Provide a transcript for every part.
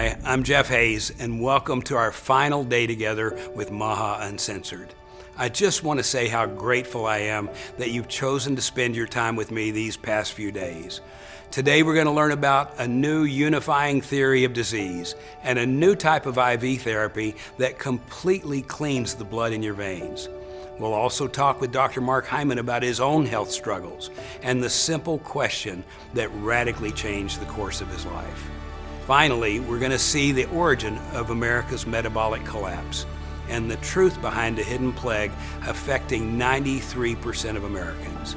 Hi, I'm Jeff Hayes, and welcome to our final day together with Maha Uncensored. I just want to say how grateful I am that you've chosen to spend your time with me these past few days. Today we're going to learn about a new unifying theory of disease and a new type of IV therapy that completely cleans the blood in your veins. We'll also talk with Dr. Mark Hyman about his own health struggles and the simple question that radically changed the course of his life. Finally, we're going to see the origin of America's metabolic collapse and the truth behind a hidden plague affecting 93% of Americans.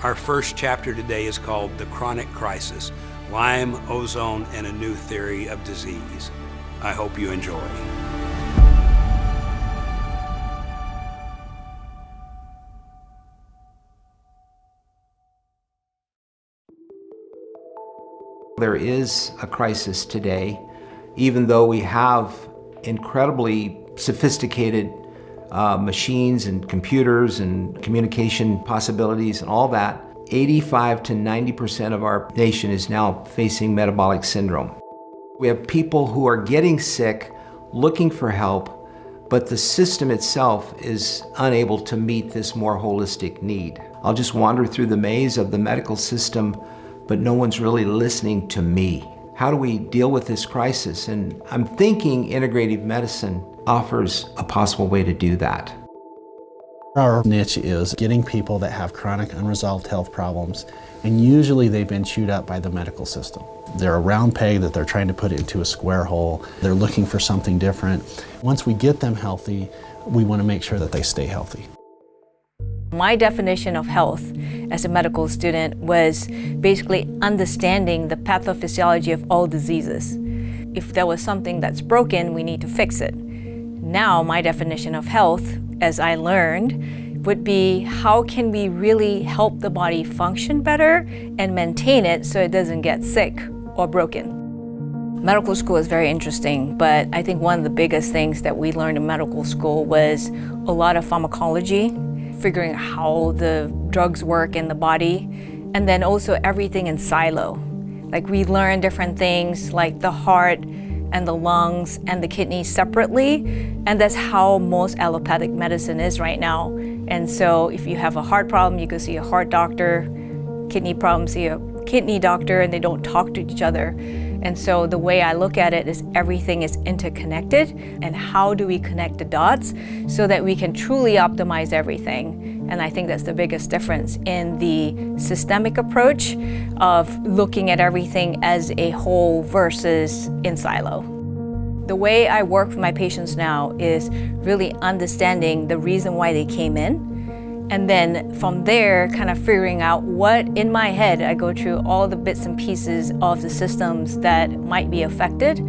Our first chapter today is called The Chronic Crisis: Lyme, Ozone, and a New Theory of Disease. I hope you enjoy. There is a crisis today, even though we have incredibly sophisticated machines and computers and communication possibilities and all that. 85 to 90% of our nation is now facing metabolic syndrome. We have people who are getting sick, looking for help, but the system itself is unable to meet this more holistic need. I'll just wander through the maze of the medical system, but no one's really listening to me. How do we deal with this crisis? And I'm thinking integrative medicine offers a possible way to do that. Our niche is getting people that have chronic unresolved health problems, and usually they've been chewed up by the medical system. They're a round peg that they're trying to put into a square hole. They're looking for something different. Once we get them healthy, we want to make sure that they stay healthy. My definition of health as a medical student was basically understanding the pathophysiology of all diseases. If there was something that's broken, we need to fix it. Now, my definition of health, as I learned, would be how can we really help the body function better and maintain it so it doesn't get sick or broken. Medical school is very interesting, but I think one of the biggest things that we learned in medical school was a lot of pharmacology, figuring out how the drugs work in the body, and then also everything in silo. Like we learn different things like the heart and the lungs and the kidneys separately, and that's how most allopathic medicine is right now. And so if you have a heart problem, you go see a heart doctor, kidney problem, see a kidney doctor, and they don't talk to each other. And so the way I look at it is everything is interconnected, and how do we connect the dots so that we can truly optimize everything? And I think that's the biggest difference in the systemic approach of looking at everything as a whole versus in silo. The way I work with my patients now is really understanding the reason why they came in, and then from there, kind of figuring out what, in my head, I go through all the bits and pieces of the systems that might be affected.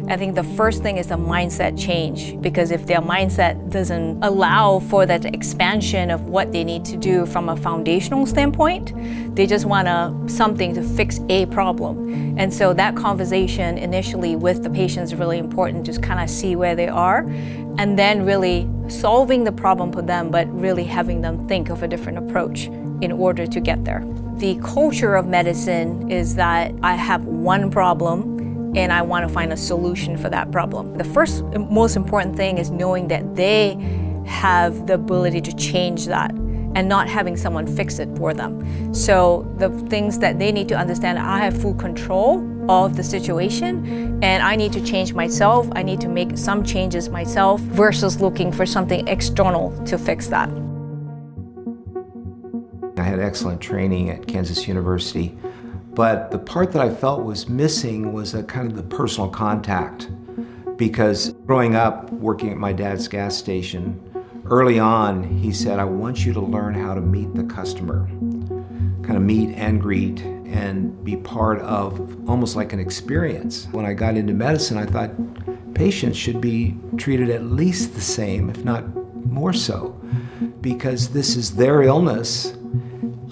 I think the first thing is a mindset change, because if their mindset doesn't allow for that expansion of what they need to do from a foundational standpoint, they just want something to fix a problem. And so that conversation initially with the patient is really important, just kind of see where they are, and then really solving the problem for them, but really having them think of a different approach in order to get there. The culture of medicine is that I have one problem and I want to find a solution for that problem. The first most important thing is knowing that they have the ability to change that and not having someone fix it for them. So the things that they need to understand, I have full control of the situation and I need to change myself. I need to make some changes myself versus looking for something external to fix that. I had excellent training at Kansas University, but the part that I felt was missing was a kind of the personal contact, because growing up working at my dad's gas station, early on he said, I want you to learn how to meet the customer, kind of meet and greet and be part of almost like an experience. When I got into medicine, I thought patients should be treated at least the same, if not more so, because this is their illness.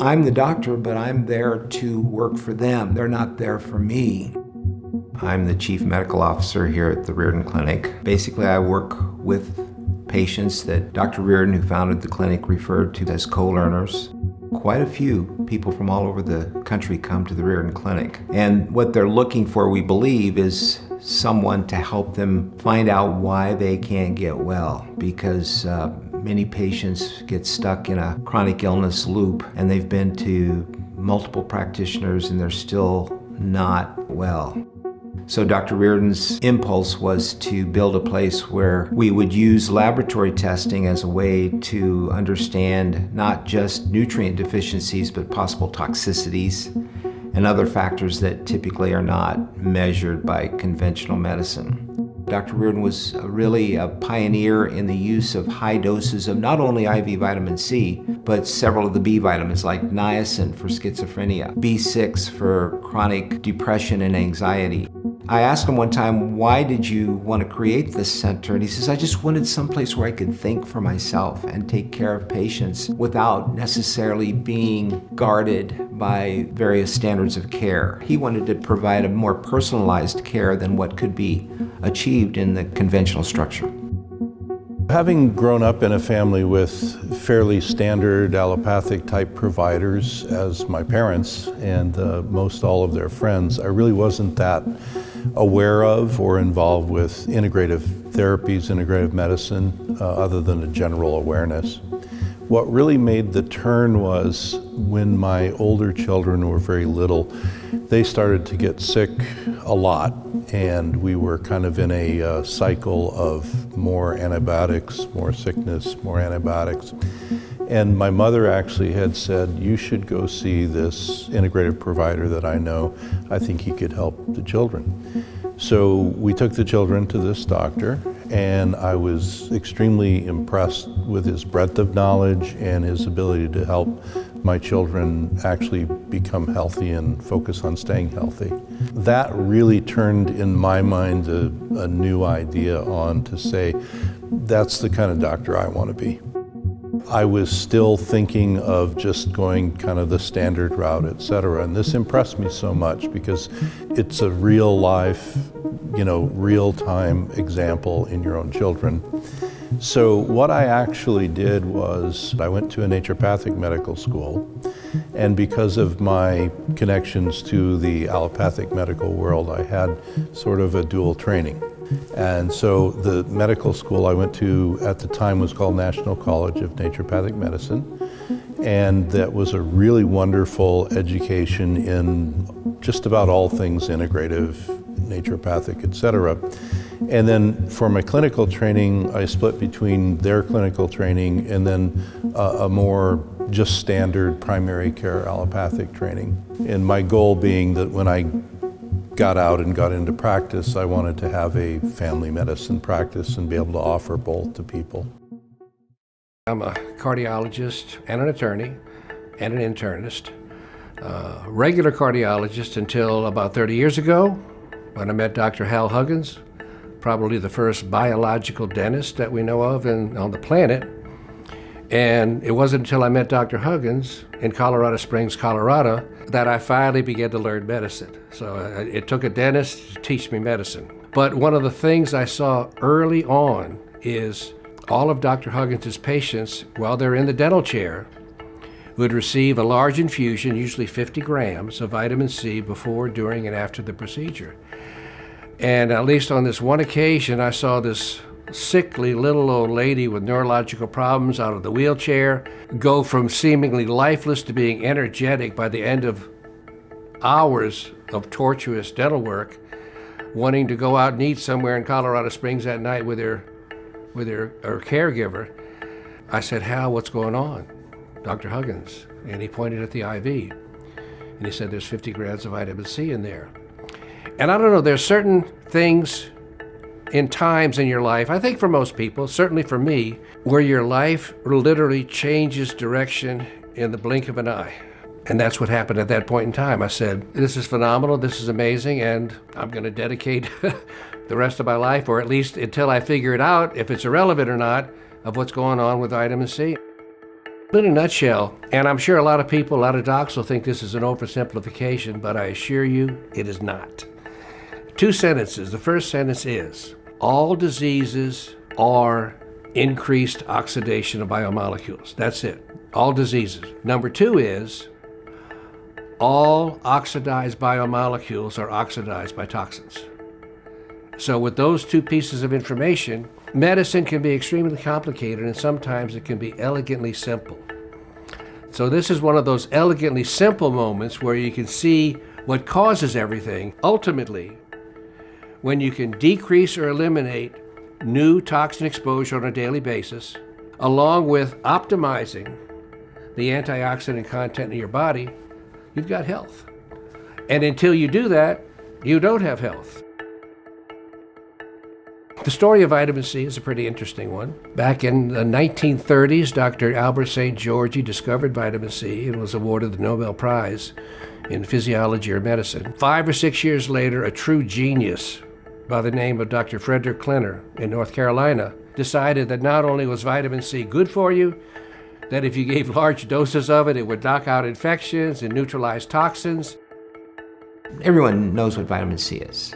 I'm the doctor, but I'm there to work for them. They're not there for me. I'm the chief medical officer here at the Reardon Clinic. Basically, I work with patients that Dr. Reardon, who founded the clinic, referred to as co-learners. Quite a few people from all over the country come to the Reardon Clinic. And what they're looking for, we believe, is someone to help them find out why they can't get well, because many patients get stuck in a chronic illness loop and they've been to multiple practitioners and they're still not well. So Dr. Reardon's impulse was to build a place where we would use laboratory testing as a way to understand not just nutrient deficiencies, but possible toxicities and other factors that typically are not measured by conventional medicine. Dr. Reardon was really a pioneer in the use of high doses of not only IV vitamin C, but several of the B vitamins like niacin for schizophrenia, B6 for chronic depression and anxiety. I asked him one time, why did you want to create this center? And he says, I just wanted someplace where I could think for myself and take care of patients without necessarily being guarded by various standards of care. He wanted to provide a more personalized care than what could be achieved in the conventional structure. Having grown up in a family with fairly standard allopathic type providers as my parents and most all of their friends, I really wasn't that aware of or involved with integrative therapies, integrative medicine, other than a general awareness. What really made the turn was when my older children were very little, they started to get sick a lot, and we were kind of in a cycle of more antibiotics, more sickness, more antibiotics. And my mother actually had said, you should go see this integrative provider that I know. I think he could help the children. So we took the children to this doctor, and I was extremely impressed with his breadth of knowledge and his ability to help my children actually become healthy and focus on staying healthy. That really turned in my mind a new idea on to say, that's the kind of doctor I want to be. I was still thinking of just going kind of the standard route, et cetera. And this impressed me so much because it's a real life, real time example in your own children. So what I actually did was I went to a naturopathic medical school, and because of my connections to the allopathic medical world, I had sort of a dual training. And so the medical school I went to at the time was called National College of Naturopathic Medicine, and that was a really wonderful education in just about all things integrative, naturopathic, et cetera. And then for my clinical training, I split between their clinical training and then a more just standard primary care allopathic training. And my goal being that when I got out and got into practice, I wanted to have a family medicine practice and be able to offer both to people. I'm a cardiologist and an attorney and an internist. Regular cardiologist until about 30 years ago when I met Dr. Hal Huggins, probably the first biological dentist that we know of on the planet. And it wasn't until I met Dr. Huggins in Colorado Springs, Colorado, that I finally began to learn medicine. So it took a dentist to teach me medicine. But one of the things I saw early on is all of Dr. Huggins' patients, while they're in the dental chair, would receive a large infusion, usually 50 grams of vitamin C before, during, and after the procedure. And at least on this one occasion, I saw this sickly little old lady with neurological problems out of the wheelchair go from seemingly lifeless to being energetic by the end of hours of tortuous dental work, wanting to go out and eat somewhere in Colorado Springs that night with her caregiver. I said, Hal, what's going on? Dr. Huggins. And he pointed at the IV. And he said, there's 50 grams of vitamin C in there. And I don't know, there's certain things in times in your life, I think for most people, certainly for me, where your life literally changes direction in the blink of an eye. And that's what happened at that point in time. I said, this is phenomenal, this is amazing, and I'm going to dedicate the rest of my life, or at least until I figure it out, if it's irrelevant or not, of what's going on with vitamin C. In a nutshell, and I'm sure a lot of people, a lot of docs will think this is an oversimplification, but I assure you it is not. 2 sentences. The first sentence is, all diseases are increased oxidation of biomolecules. That's it. All diseases. Number 2 is, all oxidized biomolecules are oxidized by toxins. So with those two pieces of information, medicine can be extremely complicated, and sometimes it can be elegantly simple. So this is one of those elegantly simple moments where you can see what causes everything. Ultimately, when you can decrease or eliminate new toxin exposure on a daily basis, along with optimizing the antioxidant content in your body, you've got health. And until you do that, you don't have health. The story of vitamin C is a pretty interesting one. Back in the 1930s, Dr. Albert St. George discovered vitamin C and was awarded the Nobel Prize in physiology or medicine. 5 or 6 years later, a true genius by the name of Dr. Frederick Klenner in North Carolina decided that not only was vitamin C good for you, that if you gave large doses of it, it would knock out infections and neutralize toxins. Everyone knows what vitamin C is.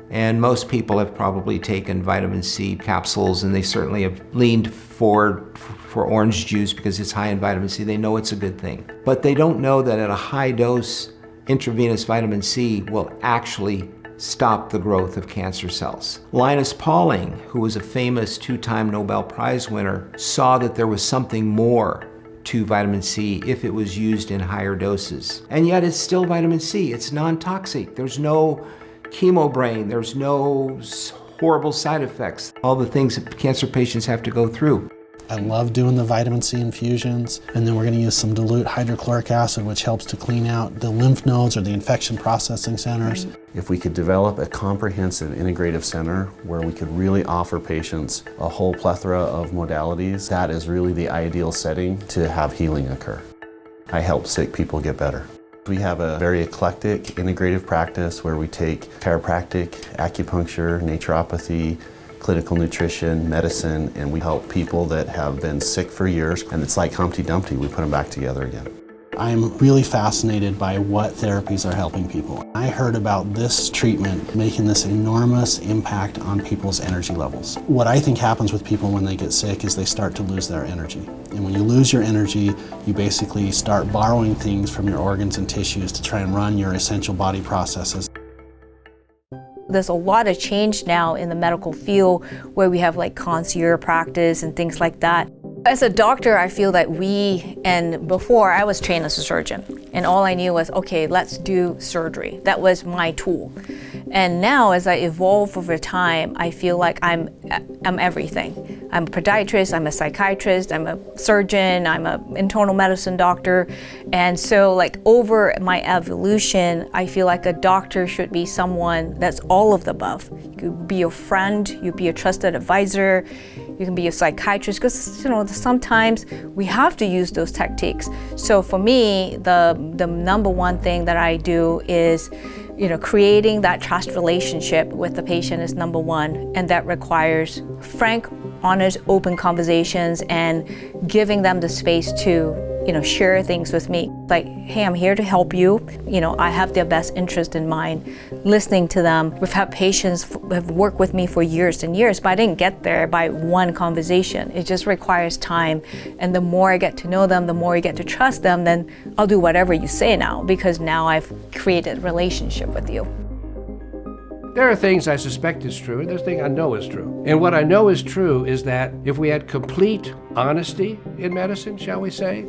And most people have probably taken vitamin C capsules, and they certainly have leaned forward for orange juice because it's high in vitamin C. They know it's a good thing. But they don't know that at a high dose, intravenous vitamin C will actually stop the growth of cancer cells. Linus Pauling, who was a famous 2-time Nobel Prize winner, saw that there was something more to vitamin C if it was used in higher doses. And yet it's still vitamin C. It's non-toxic. There's no chemo brain. There's no horrible side effects. All the things that cancer patients have to go through. I love doing the vitamin C infusions, and then we're going to use some dilute hydrochloric acid, which helps to clean out the lymph nodes or the infection processing centers. If we could develop a comprehensive integrative center where we could really offer patients a whole plethora of modalities, that is really the ideal setting to have healing occur. I help sick people get better. We have a very eclectic integrative practice where we take chiropractic, acupuncture, naturopathy, clinical nutrition, medicine, and we help people that have been sick for years, and it's like Humpty Dumpty, we put them back together again. I'm really fascinated by what therapies are helping people. I heard about this treatment making this enormous impact on people's energy levels. What I think happens with people when they get sick is they start to lose their energy. And when you lose your energy, you basically start borrowing things from your organs and tissues to try and run your essential body processes. There's a lot of change now in the medical field where we have like concierge practice and things like that. As a doctor, I feel that before I was trained as a surgeon, and all I knew was, okay, let's do surgery. That was my tool. And now as I evolve over time, I feel like I'm everything. I'm a podiatrist, I'm a psychiatrist, I'm a surgeon, I'm an internal medicine doctor. And so like over my evolution, I feel like a doctor should be someone that's all of the above. You could be a friend, you could be a trusted advisor, you can be a psychiatrist, because sometimes we have to use those tactics. So for me, the number one thing that I do is creating that trust relationship with the patient is number one, and that requires frank, honest, open conversations and giving them the space to share things with me. Like, hey, I'm here to help you. I have their best interest in mind, listening to them. We've had patients who have worked with me for years and years, but I didn't get there by one conversation. It just requires time. And the more I get to know them, the more I get to trust them, then I'll do whatever you say now, because now I've created a relationship with you. There are things I suspect is true, and there's things I know is true. And what I know is true is that if we had complete honesty in medicine, shall we say,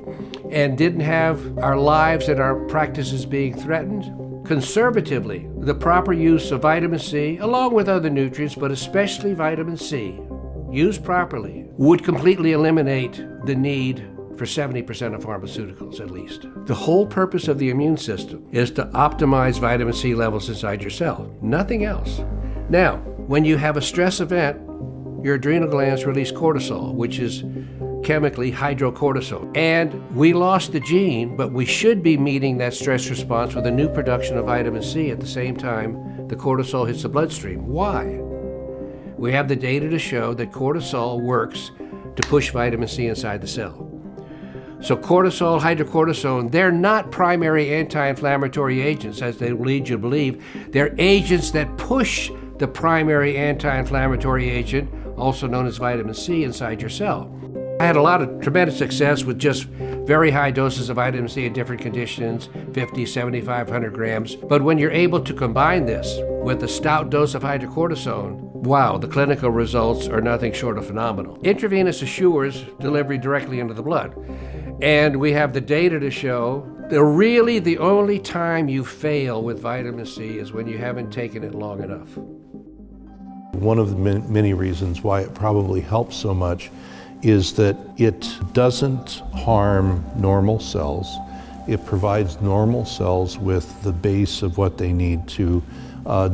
and didn't have our lives and our practices being threatened, conservatively, the proper use of vitamin C, along with other nutrients, but especially vitamin C, used properly, would completely eliminate the need for 70% of pharmaceuticals at least. The whole purpose of the immune system is to optimize vitamin C levels inside your cell, nothing else. Now, when you have a stress event, your adrenal glands release cortisol, which is chemically hydrocortisone. And we lost the gene, but we should be meeting that stress response with a new production of vitamin C at the same time the cortisol hits the bloodstream. Why? We have the data to show that cortisol works to push vitamin C inside the cell. So cortisol, hydrocortisone, they're not primary anti-inflammatory agents, as they lead you to believe. They're agents that push the primary anti-inflammatory agent, also known as vitamin C, inside your cell. I had a lot of tremendous success with just very high doses of vitamin C in different conditions, 50, 75, 100 grams. But when you're able to combine this with a stout dose of hydrocortisone, wow, the clinical results are nothing short of phenomenal. Intravenous assures delivery directly into the blood. And we have the data to show that really the only time you fail with vitamin C is when you haven't taken it long enough. One of the many reasons why it probably helps so much is that it doesn't harm normal cells. It provides normal cells with the base of what they need to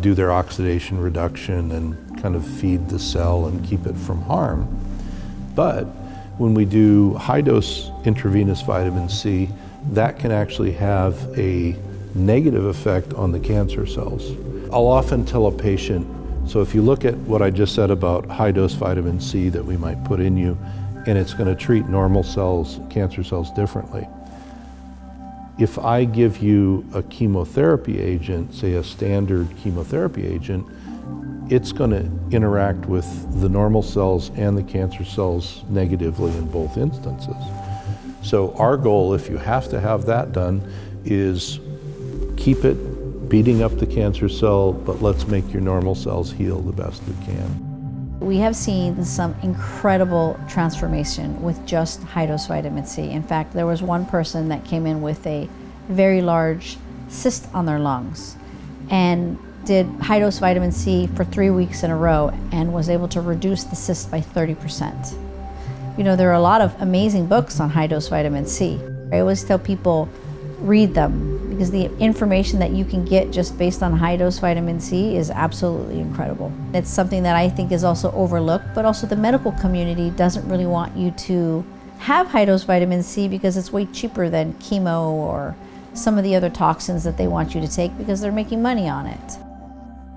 do their oxidation reduction and kind of feed the cell and keep it from harm. But when we do high-dose intravenous vitamin C, that can actually have a negative effect on the cancer cells. I'll often tell a patient, so if you look at what I just said about high-dose vitamin C that we might put in you, and it's going to treat normal cells, cancer cells differently. If I give you a chemotherapy agent, say a standard chemotherapy agent, it's going to interact with the normal cells and the cancer cells negatively in both instances. So our goal, if you have to have that done, is keep it beating up the cancer cell, but let's make your normal cells heal the best we can. We have seen some incredible transformation with just high-dose vitamin C. In fact, there was one person that came in with a very large cyst on their lungs and did high-dose vitamin C for 3 weeks in a row and was able to reduce the cyst by 30%. You know, there are a lot of amazing books on high-dose vitamin C. I always tell people, read them, because the information that you can get just based on high-dose vitamin C is absolutely incredible. It's something that I think is also overlooked, but also the medical community doesn't really want you to have high-dose vitamin C because it's way cheaper than chemo or some of the other toxins that they want you to take because they're making money on it.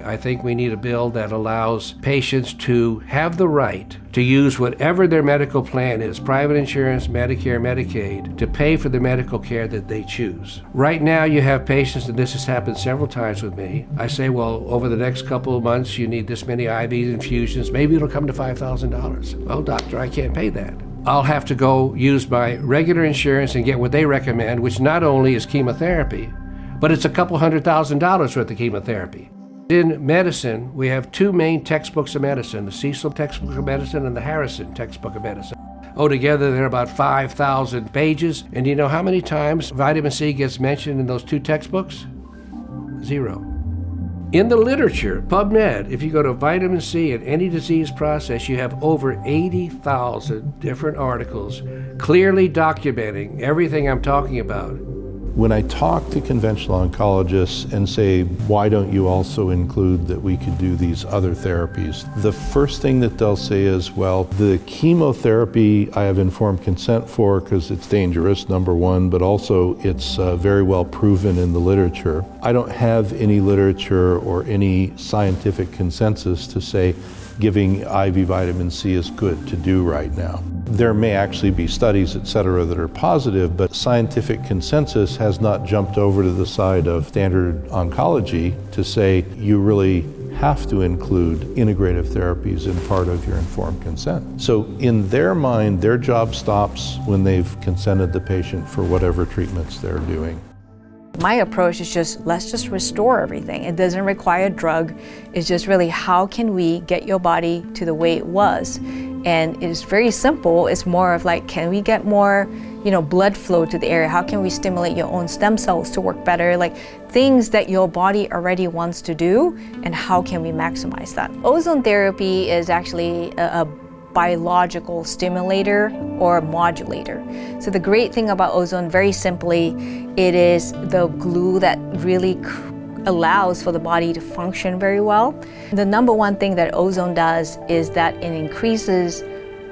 I think we need a bill that allows patients to have the right to use whatever their medical plan is, private insurance, Medicare, Medicaid, to pay for the medical care that they choose. Right now you have patients, and this has happened several times with me, I say, well, over the next couple of months you need this many IV infusions, maybe it'll come to $5,000. Well, doctor, I can't pay that. I'll have to go use my regular insurance and get what they recommend, which not only is chemotherapy, but it's a couple $100,000 worth of chemotherapy. In medicine, we have two main textbooks of medicine, the Cecil textbook of medicine and the Harrison textbook of medicine. Oh, together they're about 5,000 pages. And do you know how many times vitamin C gets mentioned in those two textbooks? 0. In the literature, PubMed, if you go to vitamin C in any disease process, you have over 80,000 different articles clearly documenting everything I'm talking about. When I talk to conventional oncologists and say, why don't you also include that we could do these other therapies? The first thing that they'll say is, well, the chemotherapy I have informed consent for because it's dangerous, number one, but also it's very well proven in the literature. I don't have any literature or any scientific consensus to say giving IV vitamin C is good to do right now. There may actually be studies, et cetera, that are positive, but scientific consensus has not jumped over to the side of standard oncology to say you really have to include integrative therapies in part of your informed consent. So in their mind, their job stops when they've consented the patient for whatever treatments they're doing. My approach is just, let's just restore everything. It doesn't require a drug. It's just really, how can we get your body to the way it was? And it's very simple. It's more of like, can we get more, blood flow to the area? How can we stimulate your own stem cells to work better? Like things that your body already wants to do, and how can we maximize that? Ozone therapy is actually a biological stimulator or modulator. So the great thing about ozone, very simply, it is the glue that really allows for the body to function very well. The number one thing that ozone does is that it increases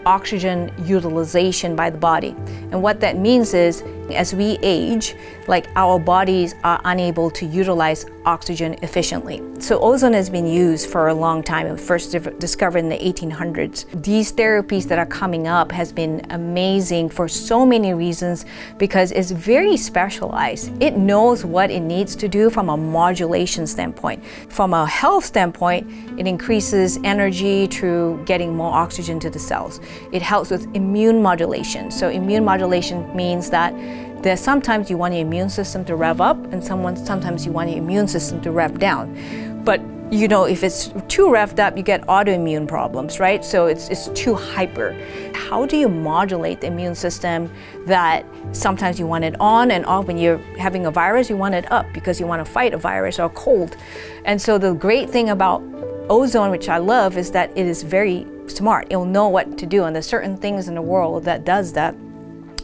oxygen utilization by the body. And what that means is As we age, like our bodies are unable to utilize oxygen efficiently. So ozone has been used for a long time. It was first discovered in the 1800s. These therapies that are coming up has been amazing for so many reasons because it's very specialized. It knows what it needs to do from a modulation standpoint. From a health standpoint, it increases energy through getting more oxygen to the cells. It helps with immune modulation. So immune modulation means that there's sometimes you want your immune system to rev up and sometimes you want your immune system to rev down. But you know, if it's too revved up, you get autoimmune problems, right? So it's too hyper. How do you modulate the immune system that sometimes you want it on and off? When you're having a virus, you want it up because you want to fight a virus or a cold. And so the great thing about ozone, which I love, is that it is very smart. It'll know what to do, and there's certain things in the world that does that.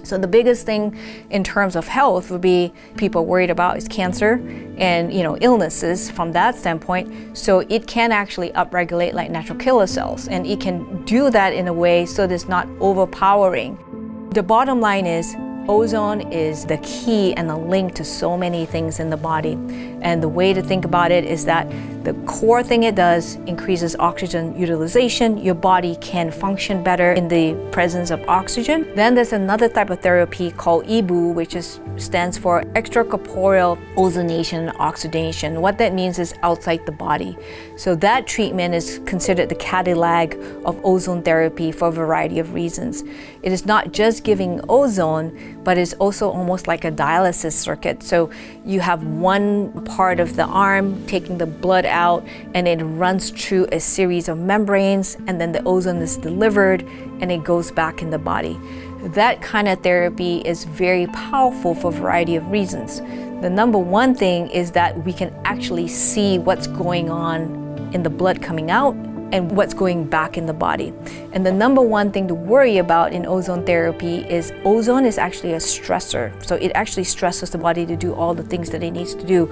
So the biggest thing in terms of health would be people worried about is cancer and illnesses from that standpoint. So it can actually upregulate like natural killer cells, and it can do that in a way so that it's not overpowering. The bottom line is ozone is the key and the link to so many things in the body. And the way to think about it is that the core thing it does increases oxygen utilization. Your body can function better in the presence of oxygen. Then there's another type of therapy called EBOO, which stands for extracorporeal ozonation and oxidation. What that means is outside the body. So that treatment is considered the Cadillac of ozone therapy for a variety of reasons. It is not just giving ozone, but it's also almost like a dialysis circuit. So you have one part of the arm taking the blood out, and it runs through a series of membranes, and then the ozone is delivered and it goes back in the body. That kind of therapy is very powerful for a variety of reasons. The number one thing is that we can actually see what's going on in the blood coming out and what's going back in the body. And the number one thing to worry about in ozone therapy is ozone is actually a stressor. So it actually stresses the body to do all the things that it needs to do.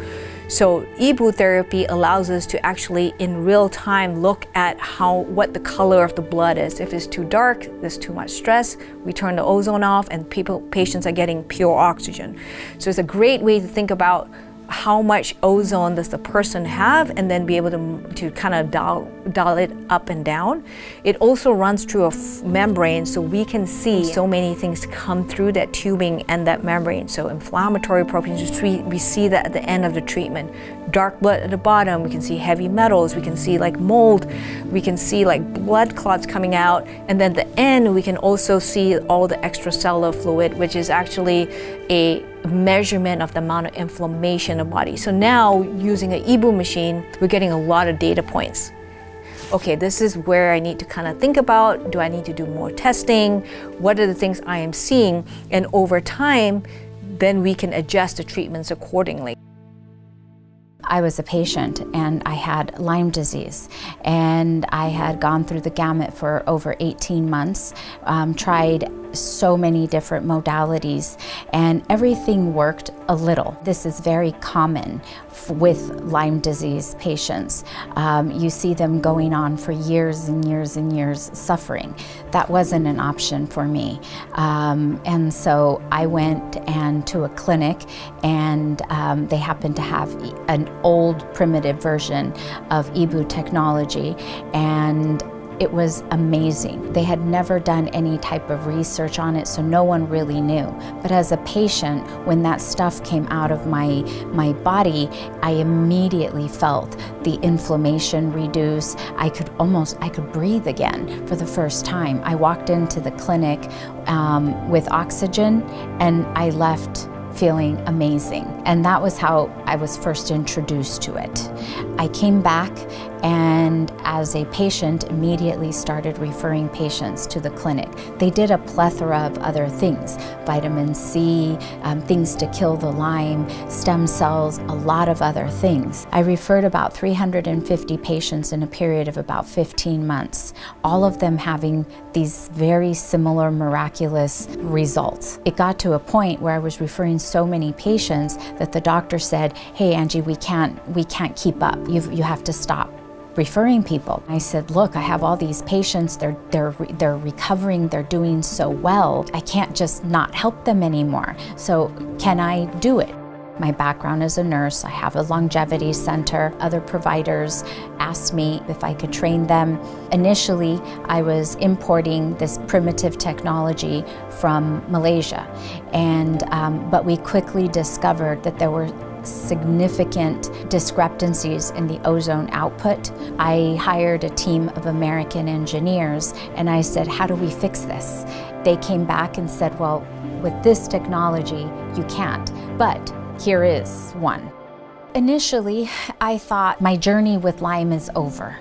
So EBOO therapy allows us to actually in real time look at what the color of the blood is. If it's too dark, there's too much stress, we turn the ozone off and patients are getting pure oxygen. So it's a great way to think about how much ozone does the person have, and then be able to kind of dial it up and down. It also runs through a membrane, so we can see so many things come through that tubing and that membrane. So inflammatory proteins, we see that at the end of the treatment. Dark blood at the bottom, we can see heavy metals, we can see like mold, we can see like blood clots coming out, and then at the end we can also see all the extracellular fluid, which is actually a measurement of the amount of inflammation in the body. So now, using an EBOO machine, we're getting a lot of data points. Okay, this is where I need to kind of think about, do I need to do more testing? What are the things I am seeing? And over time, then we can adjust the treatments accordingly. I was a patient and I had Lyme disease, and I had gone through the gamut for over 18 months, tried so many different modalities, and everything worked a little. This is very common with Lyme disease patients. You see them going on for years and years and years suffering. That wasn't an option for me. And so I went to a clinic, and they happened to have an old primitive version of EBOO technology, and it was amazing. They had never done any type of research on it, so no one really knew. But as a patient, when that stuff came out of my body, I immediately felt the inflammation reduce. I could breathe again for the first time. I walked into the clinic with oxygen, and I left feeling amazing. And that was how I was first introduced to it. I came back, and as a patient, immediately started referring patients to the clinic. They did a plethora of other things, vitamin C, things to kill the Lyme, stem cells, a lot of other things. I referred about 350 patients in a period of about 15 months, all of them having these very similar miraculous results. It got to a point where I was referring so many patients that the doctor said, "Hey Angie, we can't keep up. You have to stop." referring people. I said, look, I have all these patients, they're recovering, they're doing so well. I can't just not help them anymore. So can I do it? My background as a nurse, I have a longevity center. Other providers asked me if I could train them. Initially, I was importing this primitive technology from Malaysia, but we quickly discovered that there were significant discrepancies in the ozone output. I hired a team of American engineers and I said, how do we fix this? They came back and said, well, with this technology, you can't, but here is one. Initially, I thought my journey with Lyme is over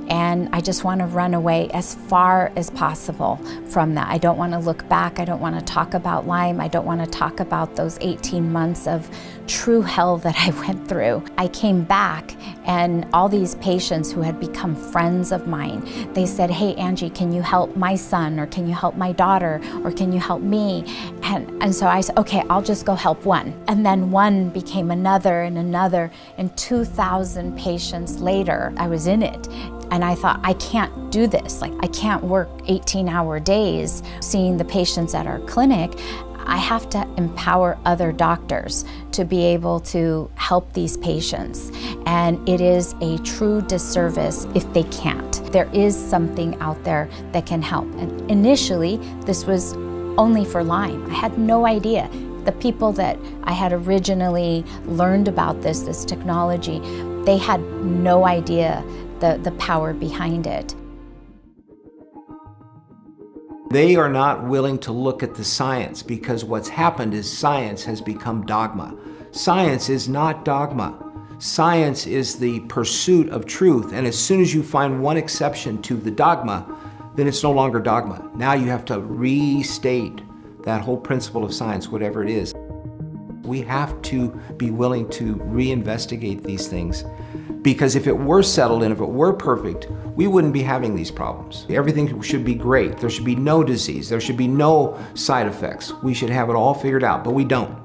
and I just want to run away as far as possible from that. I don't want to look back. I don't want to talk about Lyme. I don't want to talk about those 18 months of true hell that I went through. I came back and all these patients who had become friends of mine, they said, hey Angie, can you help my son, or can you help my daughter, or can you help me? And so I said, okay, I'll just go help one. And then one became another and another, and 2,000 patients later, I was in it. And I thought, I can't do this. Like, I can't work 18-hour days seeing the patients at our clinic. I have to empower other doctors to be able to help these patients. And it is a true disservice if they can't. There is something out there that can help. And initially, this was only for Lyme. I had no idea. The people that I had originally learned about this technology, they had no idea the power behind it. They are not willing to look at the science, because what's happened is science has become dogma. Science is not dogma. Science is the pursuit of truth, and as soon as you find one exception to the dogma, then it's no longer dogma. Now you have to restate that whole principle of science, whatever it is. We have to be willing to reinvestigate these things, because if it were settled and if it were perfect, we wouldn't be having these problems. Everything should be great. There should be no disease. There should be no side effects. We should have it all figured out, but we don't,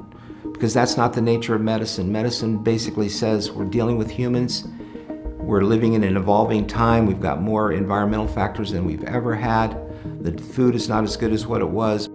because that's not the nature of medicine. Medicine basically says we're dealing with humans. We're living in an evolving time. We've got more environmental factors than we've ever had. The food is not as good as what it was.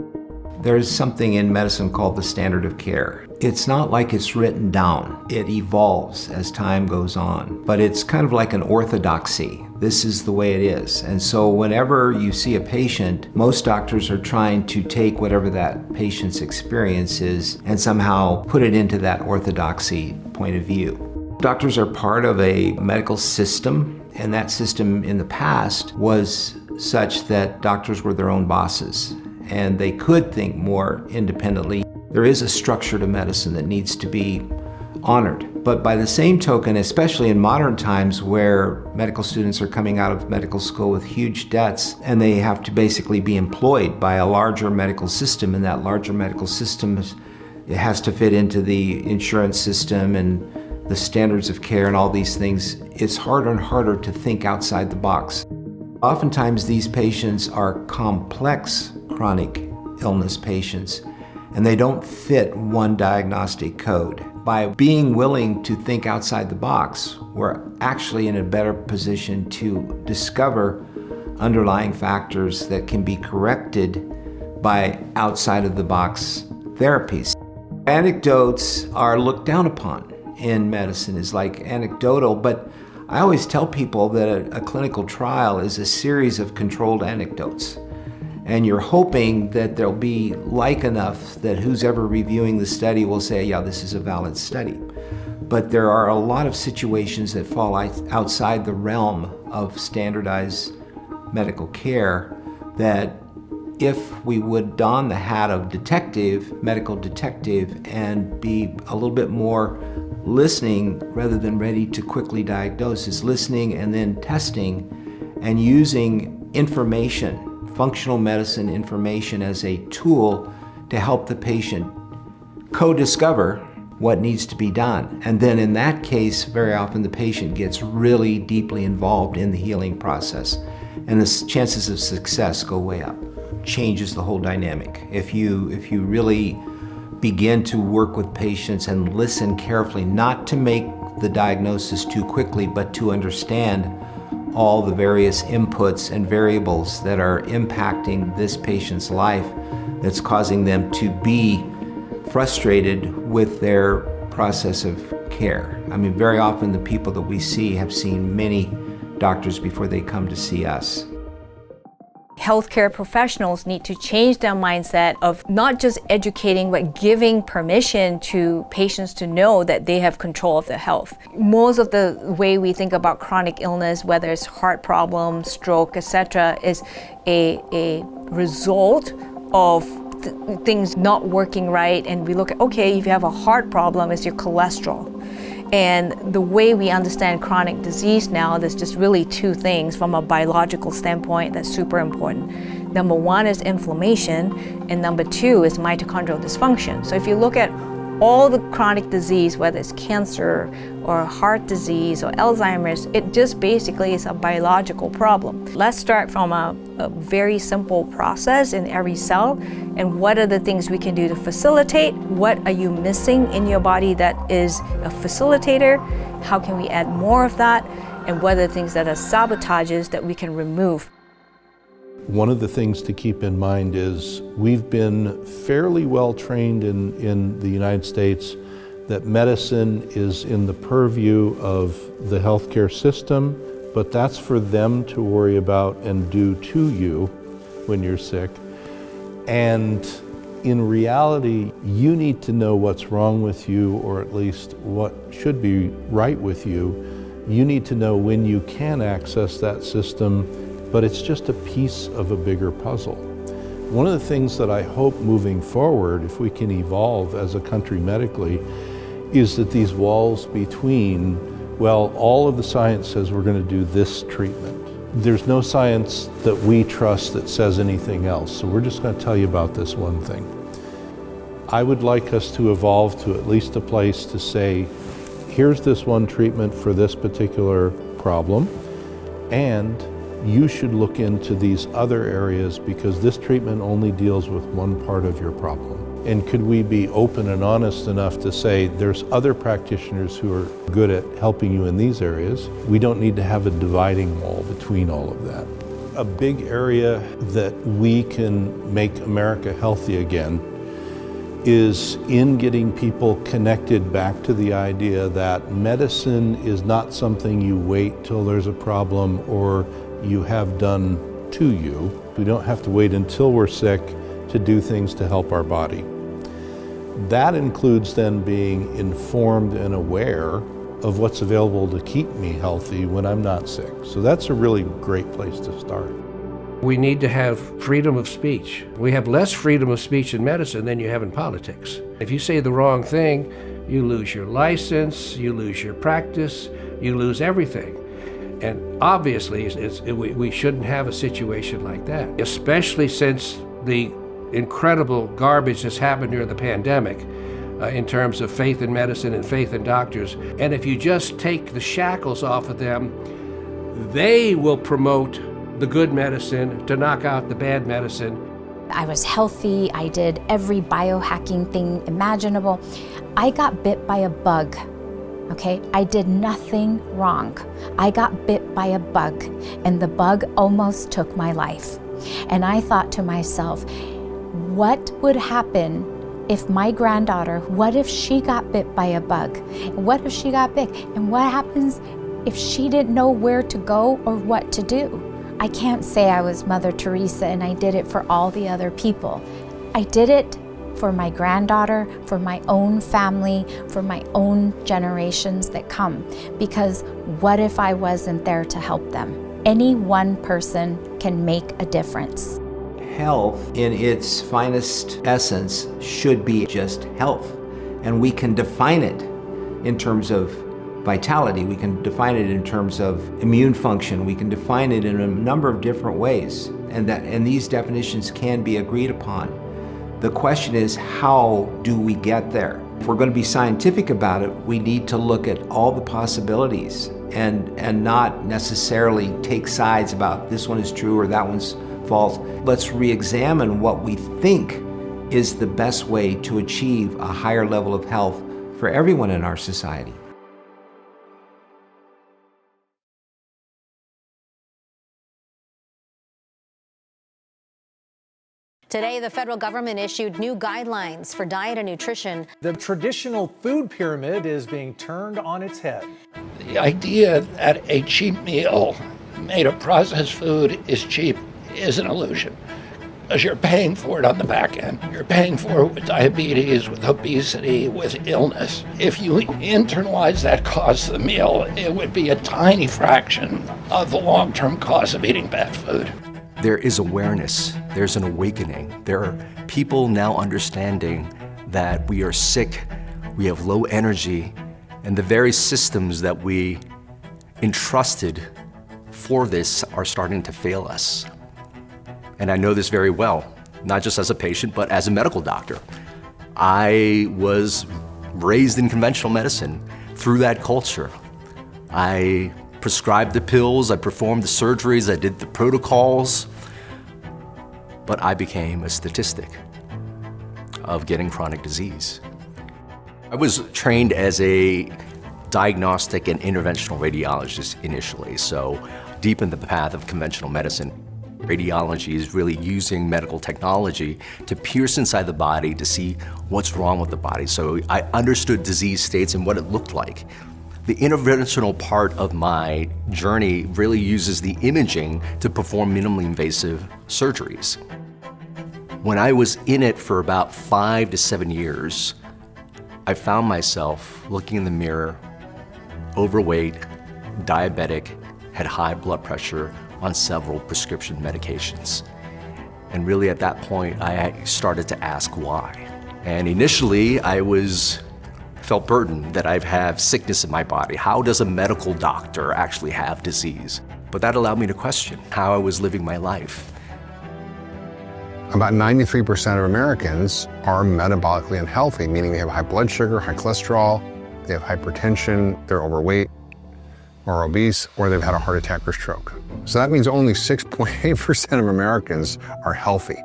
There's something in medicine called the standard of care. It's not like it's written down. It evolves as time goes on, but it's kind of like an orthodoxy. This is the way it is. And so whenever you see a patient, most doctors are trying to take whatever that patient's experience is and somehow put it into that orthodoxy point of view. Doctors are part of a medical system, and that system in the past was such that doctors were their own bosses, and they could think more independently. There is a structure to medicine that needs to be honored. But by the same token, especially in modern times where medical students are coming out of medical school with huge debts, and they have to basically be employed by a larger medical system, and that larger medical system it has to fit into the insurance system and the standards of care and all these things, it's harder and harder to think outside the box. Oftentimes these patients are complex chronic illness patients, and they don't fit one diagnostic code. By being willing to think outside the box, we're actually in a better position to discover underlying factors that can be corrected by outside of the box therapies. Anecdotes are looked down upon in medicine as like anecdotal, but I always tell people that a clinical trial is a series of controlled anecdotes. And you're hoping that there'll be like enough that who's ever reviewing the study will say, yeah, this is a valid study. But there are a lot of situations that fall outside the realm of standardized medical care that if we would don the hat of detective, medical detective, and be a little bit more listening rather than ready to quickly diagnose, is listening and then testing and using information, functional medicine information, as a tool to help the patient co-discover what needs to be done. And then in that case, very often the patient gets really deeply involved in the healing process, and the chances of success go way up. Changes the whole dynamic. If you really begin to work with patients and listen carefully, not to make the diagnosis too quickly, but to understand all the various inputs and variables that are impacting this patient's life that's causing them to be frustrated with their process of care. I mean, very often the people that we see have seen many doctors before they come to see us. Healthcare professionals need to change their mindset of not just educating, but giving permission to patients to know that they have control of their health. Most of the way we think about chronic illness, whether it's heart problems, stroke, etc., is a result of things not working right. And we look at, okay, if you have a heart problem, it's your cholesterol. And the way we understand chronic disease now, there's just really two things from a biological standpoint that's super important. Number one is inflammation, and number two is mitochondrial dysfunction. So if you look at all the chronic disease, whether it's cancer or heart disease or Alzheimer's, it just basically is a biological problem. Let's start from a very simple process in every cell, and what are the things we can do to facilitate? What are you missing in your body that is a facilitator? How can we add more of that? And what are the things that are sabotages that we can remove? One of the things to keep in mind is we've been fairly well trained in the United States that medicine is in the purview of the healthcare system, but that's for them to worry about and do to you when you're sick. And in reality, you need to know what's wrong with you, or at least what should be right with you. You need to know when you can access that system, but it's just a piece of a bigger puzzle. One of the things that I hope moving forward, if we can evolve as a country medically, is that these walls between, well, all of the science says we're going to do this treatment. There's no science that we trust that says anything else, so we're just going to tell you about this one thing. I would like us to evolve to at least a place to say, here's this one treatment for this particular problem, and you should look into these other areas because this treatment only deals with one part of your problem. And could we be open and honest enough to say there's other practitioners who are good at helping you in these areas? We don't need to have a dividing wall between all of that. A big area that we can make America healthy again is in getting people connected back to the idea that medicine is not something you wait till there's a problem or you have done to you. We don't have to wait until we're sick to do things to help our body. That includes then being informed and aware of what's available to keep me healthy when I'm not sick. So that's a really great place to start. We need to have freedom of speech. We have less freedom of speech in medicine than you have in politics. If you say the wrong thing, you lose your license, you lose your practice, you lose everything. And obviously, we shouldn't have a situation like that, especially since the incredible garbage that's happened during the pandemic in terms of faith in medicine and faith in doctors. And if you just take the shackles off of them, they will promote the good medicine to knock out the bad medicine. I was healthy. I did every biohacking thing imaginable. I got bit by a bug. Okay, I did nothing wrong. I got bit by a bug, and the bug almost took my life. And I thought to myself, what would happen if my granddaughter, what if she got bit by a bug? What if she got bit? And what happens if she didn't know where to go or what to do? I can't say I was Mother Teresa and I did it for all the other people. I did it for my granddaughter, for my own family, for my own generations that come. Because what if I wasn't there to help them? Any one person can make a difference. Health, in its finest essence, should be just health. And we can define it in terms of vitality. We can define it in terms of immune function. We can define it in a number of different ways. And these definitions can be agreed upon. The question is, how do we get there? If we're going to be scientific about it, we need to look at all the possibilities and not necessarily take sides about this one is true or that one's false. Let's re-examine what we think is the best way to achieve a higher level of health for everyone in our society. Today, the federal government issued new guidelines for diet and nutrition. The traditional food pyramid is being turned on its head. The idea that a cheap meal made of processed food is cheap is an illusion, because you're paying for it on the back end. You're paying for it with diabetes, with obesity, with illness. If you internalize that cost of the meal, it would be a tiny fraction of the long-term cost of eating bad food. There is awareness, there's an awakening. There are people now understanding that we are sick, we have low energy, and the very systems that we entrusted for this are starting to fail us. And I know this very well, not just as a patient, but as a medical doctor. I was raised in conventional medicine through that culture. I prescribed the pills, I performed the surgeries, I did the protocols, but I became a statistic of getting chronic disease. I was trained as a diagnostic and interventional radiologist initially, so deep into the path of conventional medicine. Radiology is really using medical technology to pierce inside the body to see what's wrong with the body. So I understood disease states and what it looked like. The interventional part of my journey really uses the imaging to perform minimally invasive surgeries. When I was in it for about 5 to 7 years, I found myself looking in the mirror, overweight, diabetic, had high blood pressure, on several prescription medications. And really at that point, I started to ask why. And initially, I felt burdened that I have sickness in my body. How does a medical doctor actually have disease? But that allowed me to question how I was living my life. About 93% of Americans are metabolically unhealthy, meaning they have high blood sugar, high cholesterol, they have hypertension, they're overweight or obese, or they've had a heart attack or stroke. So that means only 6.8% of Americans are healthy,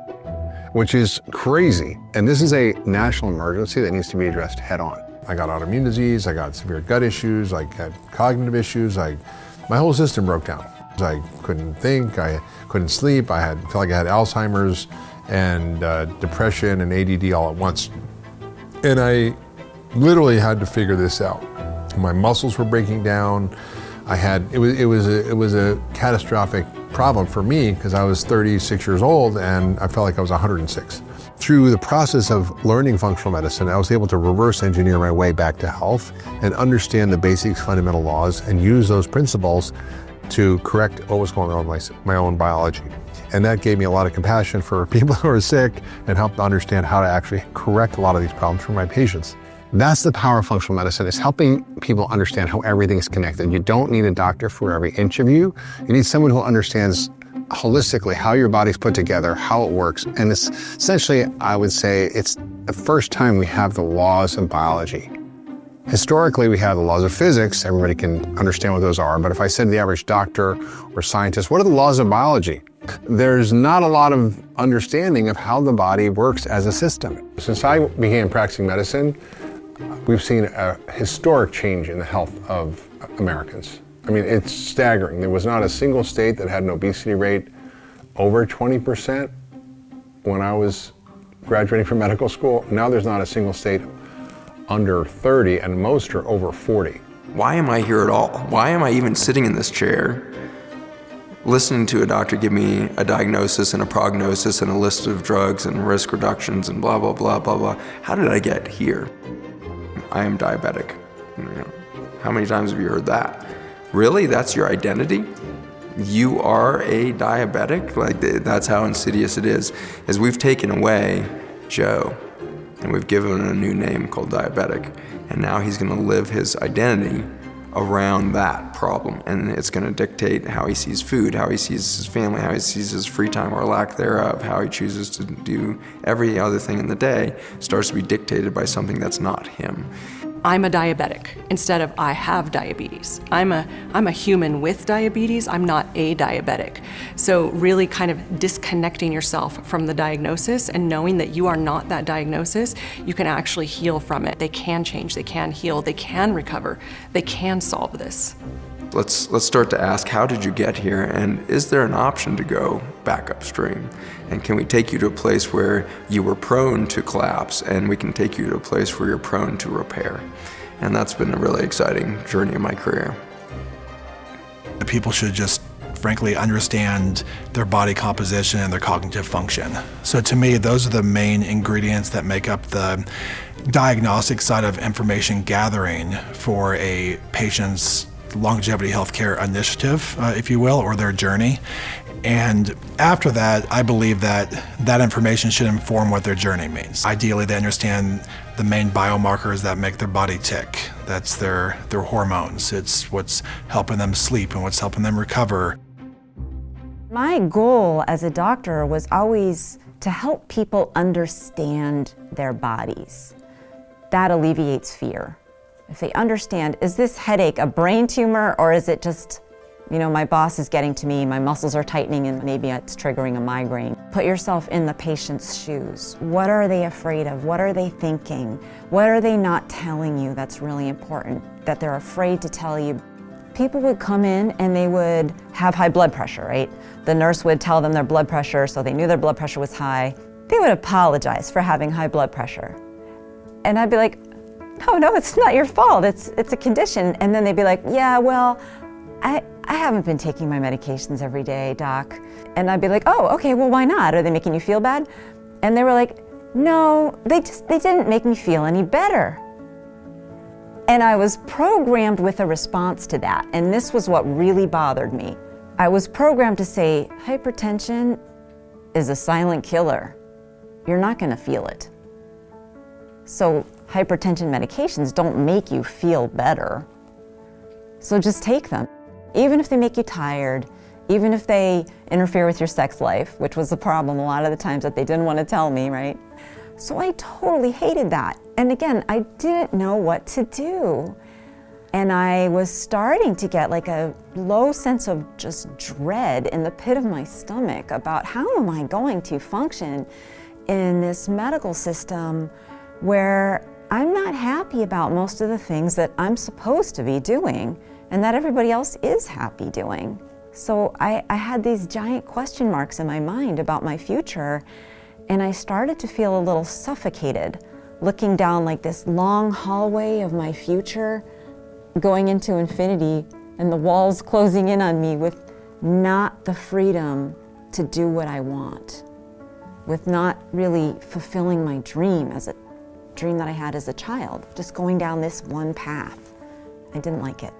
which is crazy. And this is a national emergency that needs to be addressed head on. I got autoimmune disease, I got severe gut issues, I had cognitive issues, my whole system broke down. I couldn't think, I couldn't sleep, felt like I had Alzheimer's and depression and ADD all at once. And I literally had to figure this out. My muscles were breaking down. It was a catastrophic problem for me because I was 36 years old and I felt like I was 106. Through the process of learning functional medicine, I was able to reverse engineer my way back to health and understand the basic fundamental laws and use those principles to correct what was going on in my own biology. And that gave me a lot of compassion for people who are sick and helped understand how to actually correct a lot of these problems for my patients. That's the power of functional medicine, is helping people understand how everything is connected. You don't need a doctor for every inch of you. You need someone who understands holistically how your body's put together, how it works. And it's essentially, I would say, it's the first time we have the laws of biology. Historically, we have the laws of physics. Everybody can understand what those are. But if I said to the average doctor or scientist, what are the laws of biology? There's not a lot of understanding of how the body works as a system. Since I began practicing medicine, we've seen a historic change in the health of Americans. I mean, it's staggering. There was not a single state that had an obesity rate over 20% when I was graduating from medical school. Now there's not a single state under 30, and most are over 40. Why am I here at all? Why am I even sitting in this chair, listening to a doctor give me a diagnosis and a prognosis and a list of drugs and risk reductions and blah, blah, blah, blah, blah. How did I get here? I am diabetic. How many times have you heard that? Really? That's your identity? You are a diabetic? Like, that's how insidious it is we've taken away Joe and we've given him a new name called diabetic. And now he's gonna live his identity around that problem. And it's gonna dictate how he sees food, how he sees his family, how he sees his free time or lack thereof, how he chooses to do every other thing in the day starts to be dictated by something that's not him. I'm a diabetic instead of I have diabetes. I'm a human with diabetes, I'm not a diabetic. So really kind of disconnecting yourself from the diagnosis and knowing that you are not that diagnosis, you can actually heal from it. They can change, they can heal, they can recover, they can solve this. let's start to ask, how did you get here? And is there an option to go back upstream? And can we take you to a place where you were prone to collapse, and we can take you to a place where you're prone to repair? And that's been a really exciting journey in my career. People should just frankly understand their body composition and their cognitive function. So to me, those are the main ingredients that make up the diagnostic side of information gathering for a patient's longevity healthcare initiative, if you will, or their journey. And after that, I believe that that information should inform what their journey means. Ideally, they understand the main biomarkers that make their body tick. That's their hormones. It's what's helping them sleep and what's helping them recover. My goal as a doctor was always to help people understand their bodies. That alleviates fear. If they understand, is this headache a brain tumor, or is it just, my boss is getting to me, my muscles are tightening, and maybe it's triggering a migraine. Put yourself in the patient's shoes. What are they afraid of? What are they thinking? What are they not telling you that's really important, that they're afraid to tell you? People would come in and they would have high blood pressure, right? The nurse would tell them their blood pressure, so they knew their blood pressure was high. They would apologize for having high blood pressure. And I'd be like, no, it's not your fault. It's a condition. And then they'd be like, yeah, well, I haven't been taking my medications every day, doc. And I'd be like, oh, okay, well, why not? Are they making you feel bad? And they were like, no, they didn't make me feel any better. And I was programmed with a response to that. And this was what really bothered me. I was programmed to say, hypertension is a silent killer. You're not gonna feel it. So hypertension medications don't make you feel better. So just take them. Even if they make you tired, even if they interfere with your sex life, which was the problem a lot of the times that they didn't want to tell me, right? So I totally hated that. And again, I didn't know what to do. And I was starting to get like a low sense of just dread in the pit of my stomach about how am I going to function in this medical system where I'm not happy about most of the things that I'm supposed to be doing and that everybody else is happy doing. So I had these giant question marks in my mind about my future, and I started to feel a little suffocated, looking down like this long hallway of my future, going into infinity, and the walls closing in on me with not the freedom to do what I want, with not really fulfilling my dream as a dream that I had as a child, just going down this one path. I didn't like it.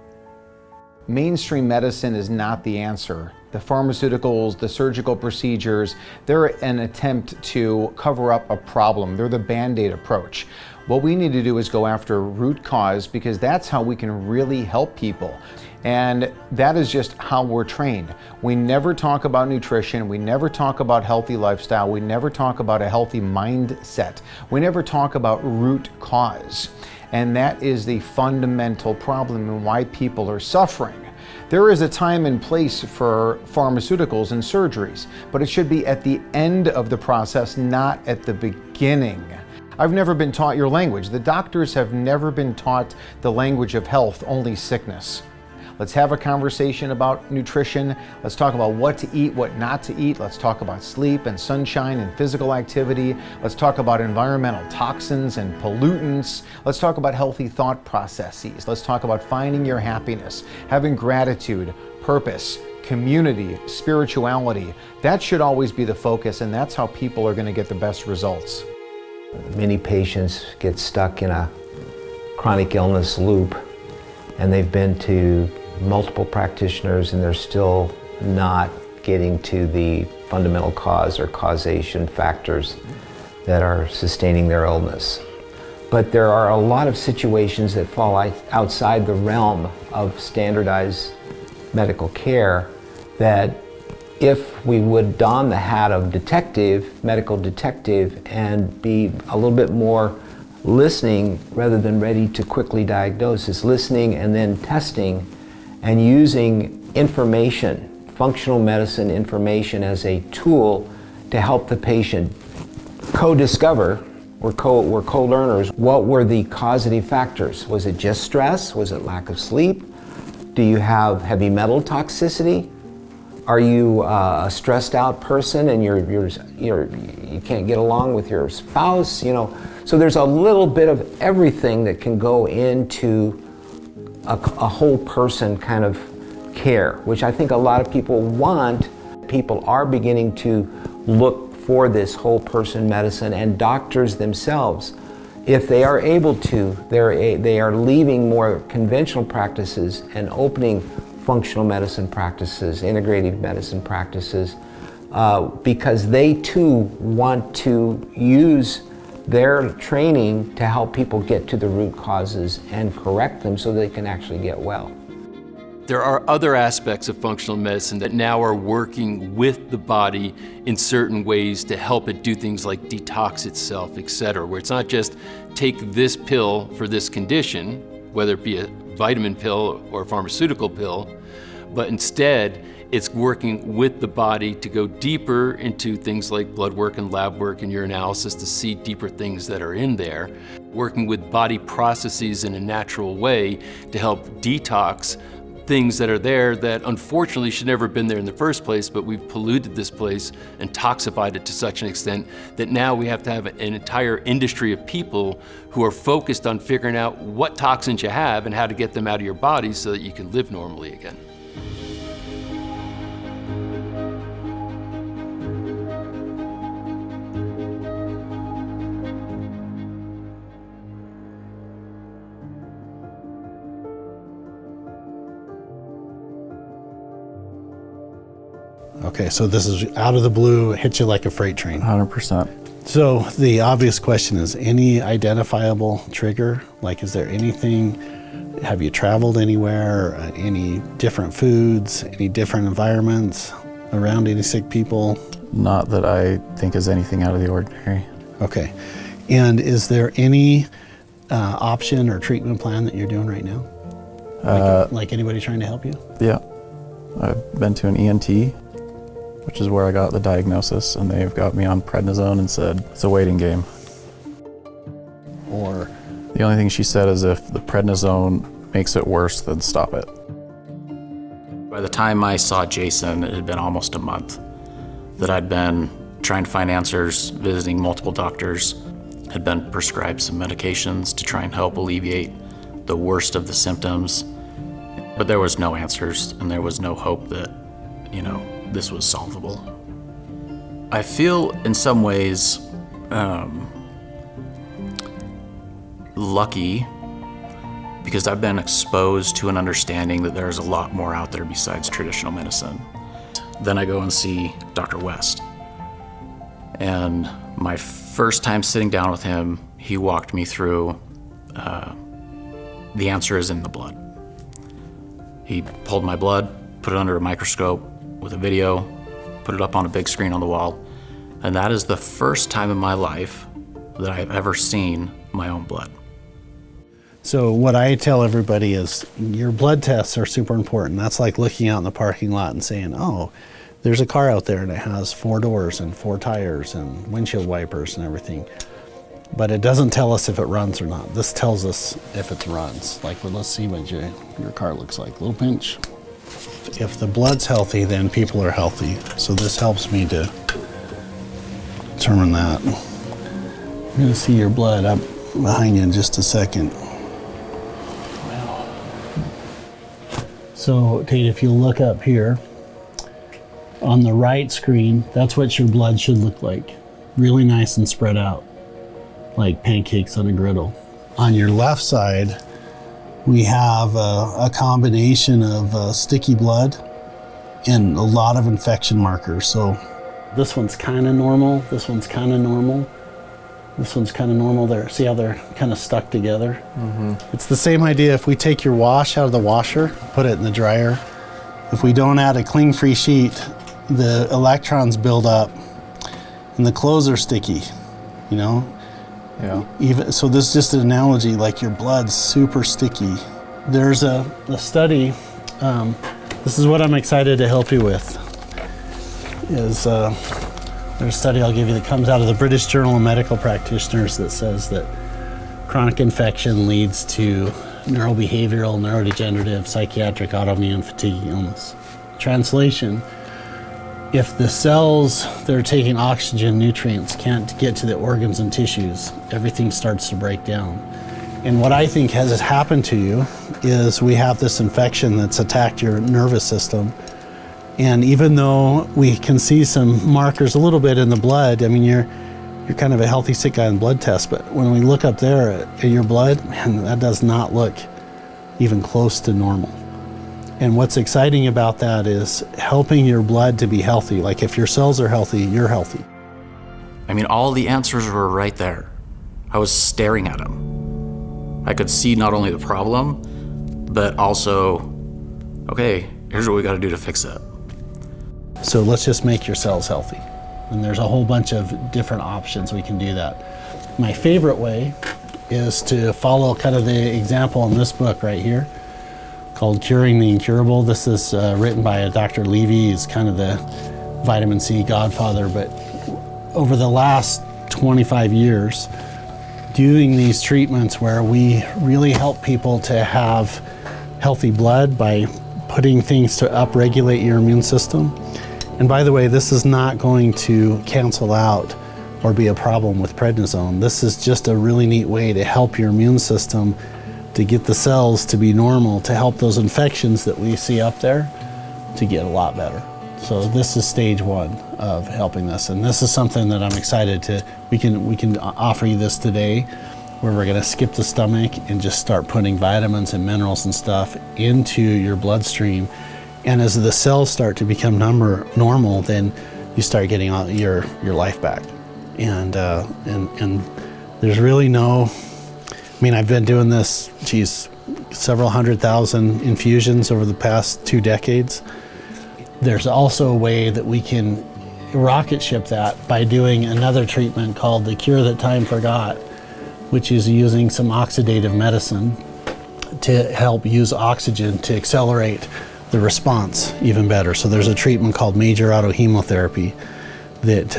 Mainstream medicine is not the answer. The pharmaceuticals, the surgical procedures, they're an attempt to cover up a problem. They're the Band-Aid approach. What we need to do is go after root cause, because that's how we can really help people. And that is just how we're trained. We never talk about nutrition. We never talk about healthy lifestyle. We never talk about a healthy mindset. We never talk about root cause. And that is the fundamental problem and why people are suffering. There is a time and place for pharmaceuticals and surgeries, but it should be at the end of the process, not at the beginning. I've never been taught your language. The doctors have never been taught the language of health, only sickness. Let's have a conversation about nutrition. Let's talk about what to eat, what not to eat. Let's talk about sleep and sunshine and physical activity. Let's talk about environmental toxins and pollutants. Let's talk about healthy thought processes. Let's talk about finding your happiness, having gratitude, purpose, community, spirituality. That should always be the focus, and that's how people are going to get the best results. Many patients get stuck in a chronic illness loop, and they've been to multiple practitioners and they're still not getting to the fundamental cause or causation factors that are sustaining their illness. But there are a lot of situations that fall outside the realm of standardized medical care that if we would don the hat of detective, medical detective, and be a little bit more listening rather than ready to quickly diagnose, is listening and then testing and using information, functional medicine information as a tool to help the patient co-discover, we're co-learners, what were the causative factors? Was it just stress? Was it lack of sleep? Do you have heavy metal toxicity? Are you a stressed out person and you can't get along with your spouse? You know, so there's a little bit of everything that can go into a whole person kind of care, which I think a lot of people want. People are beginning to look for this whole person medicine, and doctors themselves, if they are able to, they are leaving more conventional practices and opening functional medicine practices, integrative medicine practices, because they too want to use their training to help people get to the root causes and correct them so they can actually get well. There are other aspects of functional medicine that now are working with the body in certain ways to help it do things like detox itself, etc., where it's not just take this pill for this condition, whether it be a vitamin pill or a pharmaceutical pill, but instead it's working with the body to go deeper into things like blood work and lab work and urinalysis to see deeper things that are in there, working with body processes in a natural way to help detox things that are there that unfortunately should never have been there in the first place, but we've polluted this place and toxified it to such an extent that now we have to have an entire industry of people who are focused on figuring out what toxins you have and how to get them out of your body so that you can live normally again. Okay, so this is out of the blue, hit you like a freight train. 100%. So the obvious question is, any identifiable trigger? Like, is there anything, have you traveled anywhere, any different foods, any different environments, around any sick people? Not that I think is anything out of the ordinary. Okay, and is there any option or treatment plan that you're doing right now? Like anybody trying to help you? Yeah, I've been to an ENT, which is where I got the diagnosis, and they've got me on prednisone and said it's a waiting game. Or? The only thing she said is if the prednisone makes it worse, then stop it. By the time I saw Jason, it had been almost a month that I'd been trying to find answers, visiting multiple doctors, had been prescribed some medications to try and help alleviate the worst of the symptoms. But there was no answers, and there was no hope that, you know, this was solvable. I feel in some ways lucky because I've been exposed to an understanding that there's a lot more out there besides traditional medicine. Then I go and see Dr. West. And my first time sitting down with him, he walked me through the answer is in the blood. He pulled my blood, put it under a microscope, with a video, put it up on a big screen on the wall, and that is the first time in my life that I've ever seen my own blood. So what I tell everybody is your blood tests are super important. That's like looking out in the parking lot and saying, oh, there's a car out there and it has 4 doors and 4 tires and windshield wipers and everything. But it doesn't tell us if it runs or not. This tells us if it runs. Like, well, let's see what your car looks like. Little pinch. If the blood's healthy, then people are healthy. So this helps me to determine that. I'm gonna see your blood up behind you in just a second. So Tate, if you look up here, on the right screen, that's what your blood should look like. Really nice and spread out, like pancakes on a griddle. On your left side, we have a combination of sticky blood and a lot of infection markers. So this one's kind of normal, this one's kind of normal, this one's kind of normal there. See how they're kind of stuck together? Mm-hmm. It's the same idea. If we take your wash out of the washer, put it in the dryer, if we don't add a cling-free sheet, the electrons build up and the clothes are sticky, you know? Yeah. So this is just an analogy, like your blood's super sticky. There's a study, this is what I'm excited to help you with, is there's a study I'll give you that comes out of the British Journal of Medical Practitioners that says that chronic infection leads to neurobehavioral, neurodegenerative, psychiatric, autoimmune, fatigue, illness. Translation, if the cells that are taking oxygen, nutrients, can't get to the organs and tissues, everything starts to break down. And what I think has happened to you is we have this infection that's attacked your nervous system. And even though we can see some markers a little bit in the blood, I mean, you're kind of a healthy sick guy on blood test, but when we look up there at your blood, man, that does not look even close to normal. And what's exciting about that is helping your blood to be healthy. Like if your cells are healthy, you're healthy. I mean, all the answers were right there. I was staring at them. I could see not only the problem, but also, okay, here's what we gotta do to fix it. So let's just make your cells healthy. And there's a whole bunch of different options we can do that. My favorite way is to follow kind of the example in this book right here called Curing the Incurable. This is written by a Dr. Levy. He's kind of the vitamin C godfather, but over the last 25 years, doing these treatments where we really help people to have healthy blood by putting things to upregulate your immune system. And by the way, this is not going to cancel out or be a problem with prednisone. This is just a really neat way to help your immune system to get the cells to be normal, to help those infections that we see up there to get a lot better. So this is stage one of helping this. And this is something that I'm excited to, we can offer you this today, where we're gonna skip the stomach and just start putting vitamins and minerals and stuff into your bloodstream. And as the cells start to become normal, then you start getting your life back. And there's really no, I mean, I've been doing this, geez, several 100,000 infusions over the past 2 decades. There's also a way that we can rocket ship that by doing another treatment called the cure that time forgot, which is using some oxidative medicine to help use oxygen to accelerate the response even better. So there's a treatment called major autohemotherapy that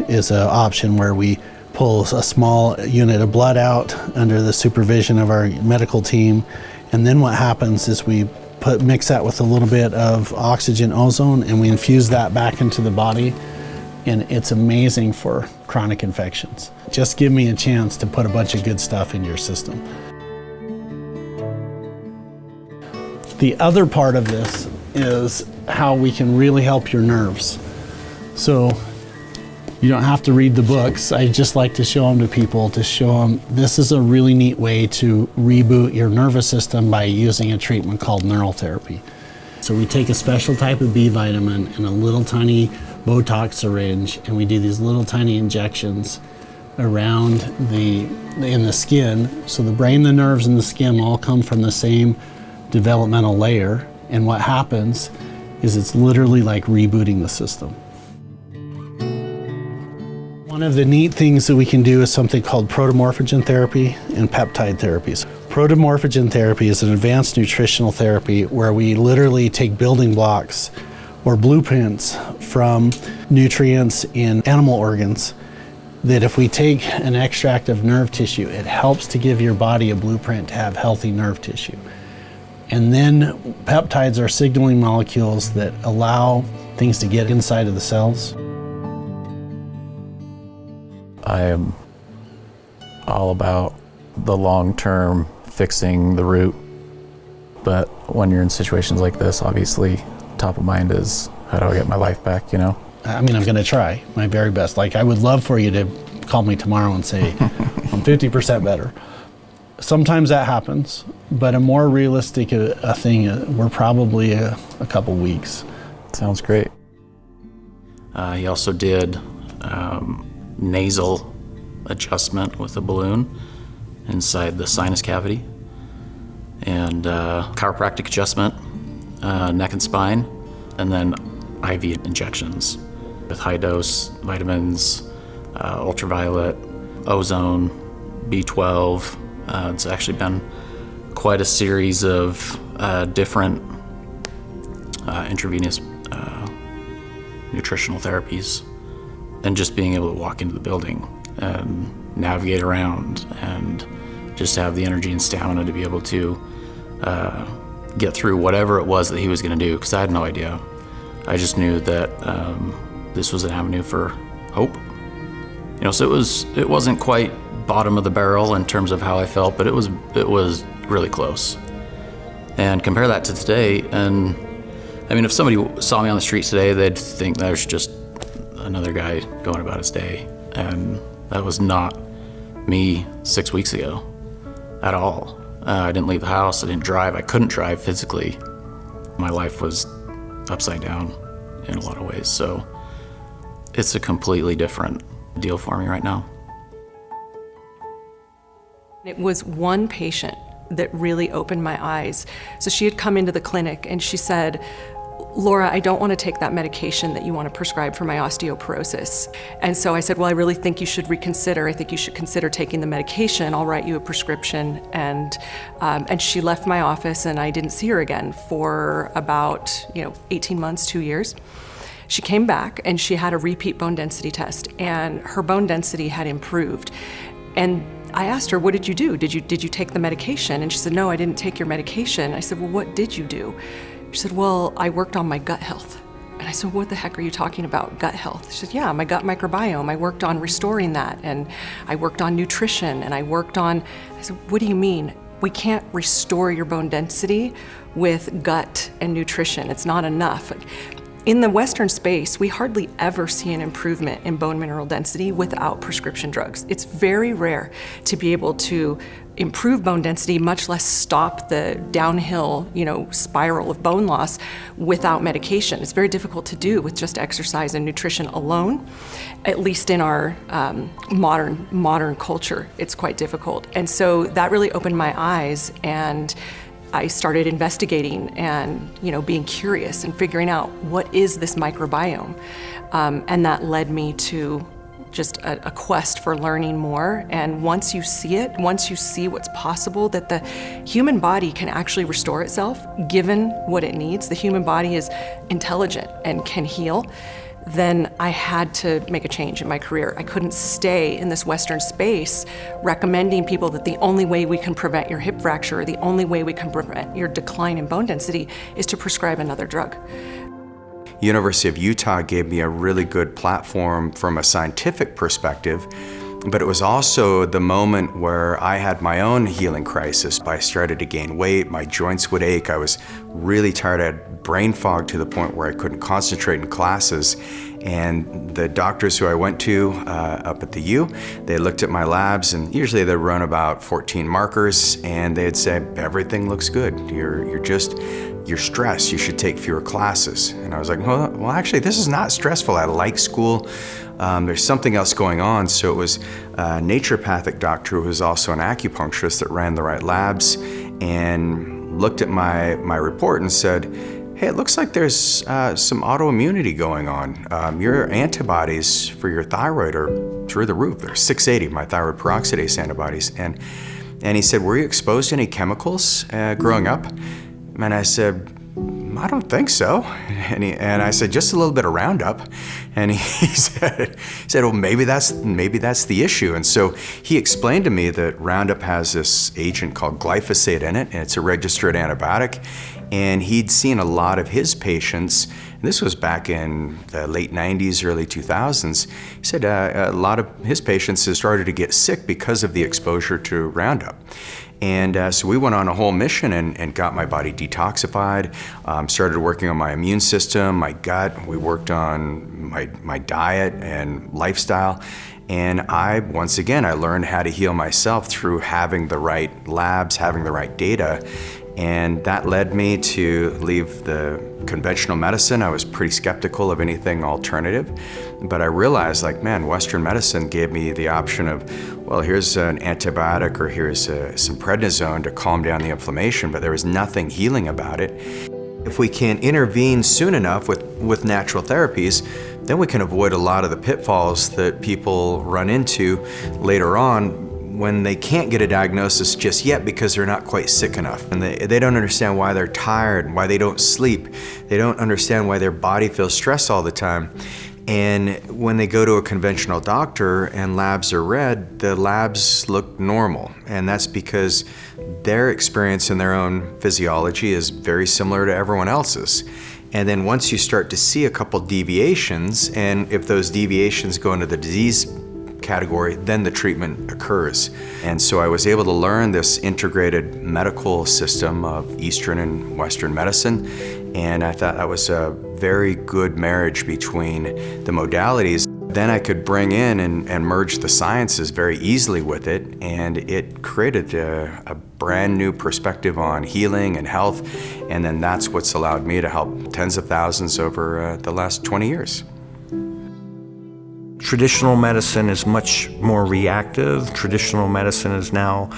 is an option where we pull a small unit of blood out under the supervision of our medical team, and then what happens is we mix that with a little bit of oxygen ozone and we infuse that back into the body, and it's amazing for chronic infections. Just give me a chance to put a bunch of good stuff in your system. The other part of this is how we can really help your nerves. So you don't have to read the books. I just like to show them to people, to show them this is a really neat way to reboot your nervous system by using a treatment called neural therapy. So we take a special type of B vitamin in a little tiny Botox syringe, and we do these little tiny injections around in the skin. So the brain, the nerves, and the skin all come from the same developmental layer, and what happens is it's literally like rebooting the system. One of the neat things that we can do is something called protomorphogen therapy and peptide therapies. Protomorphogen therapy is an advanced nutritional therapy where we literally take building blocks or blueprints from nutrients in animal organs, that if we take an extract of nerve tissue, it helps to give your body a blueprint to have healthy nerve tissue. And then peptides are signaling molecules that allow things to get inside of the cells. I am all about the long-term fixing the root, but when you're in situations like this, obviously top of mind is how do I get my life back, you know? I mean, I'm gonna try my very best. Like, I would love for you to call me tomorrow and say, I'm 50% better. Sometimes that happens, but a more realistic thing, we're probably a couple weeks. Sounds great. He also did nasal adjustment with a balloon inside the sinus cavity, and chiropractic adjustment, neck and spine, and then IV injections with high dose vitamins, ultraviolet, ozone, B12. It's actually been quite a series of different intravenous nutritional therapies. And just being able to walk into the building and navigate around and just to have the energy and stamina to be able to get through whatever it was that he was going to do, because I had no idea. I just knew that this was an avenue for hope. You know, so it wasn't quite bottom of the barrel in terms of how I felt, but it was really close. And compare that to today, and I mean, if somebody saw me on the street today, they'd think there's just another guy going about his day. And that was not me 6 weeks ago at all. I didn't leave the house, I didn't drive, I couldn't drive physically. My life was upside down in a lot of ways. So it's a completely different deal for me right now. It was one patient that really opened my eyes. So she had come into the clinic and she said, "Laura, I don't want to take that medication that you want to prescribe for my osteoporosis." And so I said, "Well, I really think you should reconsider. I think you should consider taking the medication. I'll write you a prescription." And she left my office, and I didn't see her again for about 18 months, 2 years. She came back and she had a repeat bone density test, and her bone density had improved. And I asked her, "What did you do? Did you take the medication?" And she said, "No, I didn't take your medication." I said, "Well, what did you do?" She said, "Well, I worked on my gut health." And I said, "What the heck are you talking about, gut health?" She said, "Yeah, my gut microbiome. I worked on restoring that, and I worked on nutrition, and I worked on..." I said, "What do you mean? We can't restore your bone density with gut and nutrition. It's not enough." In the Western space, we hardly ever see an improvement in bone mineral density without prescription drugs. It's very rare to be able to improve bone density, much less stop the downhill, spiral of bone loss without medication. It's very difficult to do with just exercise and nutrition alone. At least in our modern culture, it's quite difficult. And so that really opened my eyes, and I started investigating and being curious and figuring out what is this microbiome, and that led me to just a quest for learning more. And once you see it, once you see what's possible, that the human body can actually restore itself given what it needs, the human body is intelligent and can heal, then I had to make a change in my career. I couldn't stay in this Western space recommending people that the only way we can prevent your hip fracture, or the only way we can prevent your decline in bone density is to prescribe another drug. University of Utah gave me a really good platform from a scientific perspective, but it was also the moment where I had my own healing crisis. I started to gain weight, my joints would ache, I was really tired, I had brain fog to the point where I couldn't concentrate in classes. And the doctors who I went to up at the U, they looked at my labs, and usually they'd run about 14 markers, and they'd say, "Everything looks good, you're stressed, you should take fewer classes." And I was like, well, actually, this is not stressful. I like school. There's something else going on. So it was a naturopathic doctor who was also an acupuncturist that ran the right labs and looked at my report and said, "Hey, it looks like there's some autoimmunity going on. Your antibodies for your thyroid are through the roof. They're 680, my thyroid peroxidase antibodies." And he said, "Were you exposed to any chemicals growing up?" And I said, "I don't think so." And I said, "Just a little bit of Roundup." And he said, "Well, maybe that's the issue." And so he explained to me that Roundup has this agent called glyphosate in it, and it's a registered antibiotic. And he'd seen a lot of his patients, and this was back in the late 90s, early 2000s. He said a lot of his patients had started to get sick because of the exposure to Roundup. And so we went on a whole mission and got my body detoxified, started working on my immune system, my gut. We worked on my diet and lifestyle. And once again, I learned how to heal myself through having the right labs, having the right data. And that led me to leave the conventional medicine. I was pretty skeptical of anything alternative, but I realized, Western medicine gave me the option of, well, here's an antibiotic, or here's some prednisone to calm down the inflammation, but there was nothing healing about it. If we can intervene soon enough with natural therapies, then we can avoid a lot of the pitfalls that people run into later on when they can't get a diagnosis just yet because they're not quite sick enough. And they don't understand why they're tired, why they don't sleep. They don't understand why their body feels stressed all the time. And when they go to a conventional doctor and labs are red, the labs look normal. And that's because their experience in their own physiology is very similar to everyone else's. And then once you start to see a couple deviations, and if those deviations go into the disease category, then the treatment occurs. And so I was able to learn this integrated medical system of Eastern and Western medicine, and I thought that was a very good marriage between the modalities. Then I could bring in and merge the sciences very easily with it, and it created a brand new perspective on healing and health, and then that's what's allowed me to help tens of thousands over the last 20 years. Traditional medicine is much more reactive. Traditional medicine is now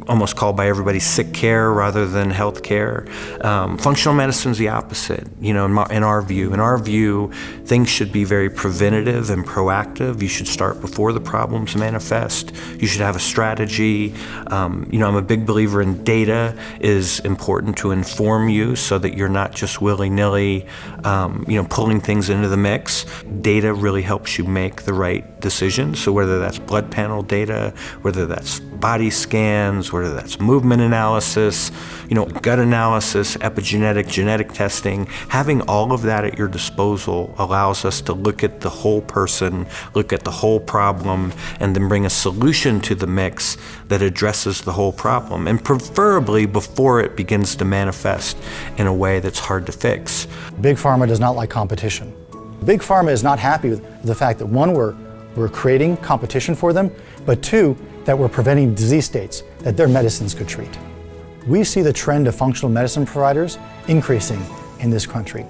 almost called by everybody sick care rather than health care. Functional medicine is the opposite, you know, in our view. In our view, things should be very preventative and proactive. You should start before the problems manifest. You should have a strategy. You know, I'm a big believer in data is important to inform you so that you're not just willy-nilly, you know, pulling things into the mix. Data really helps you make the right decisions. So whether that's blood panel data, whether that's body scans, whether that's movement analysis, you know, gut analysis, epigenetic, genetic testing, having all of that at your disposal allows us to look at the whole person, look at the whole problem, and then bring a solution to the mix that addresses the whole problem, and preferably before it begins to manifest in a way that's hard to fix. Big Pharma does not like competition. Big Pharma is not happy with the fact that one, we're creating competition for them, but two, that we're preventing disease states that their medicines could treat. We see the trend of functional medicine providers increasing in this country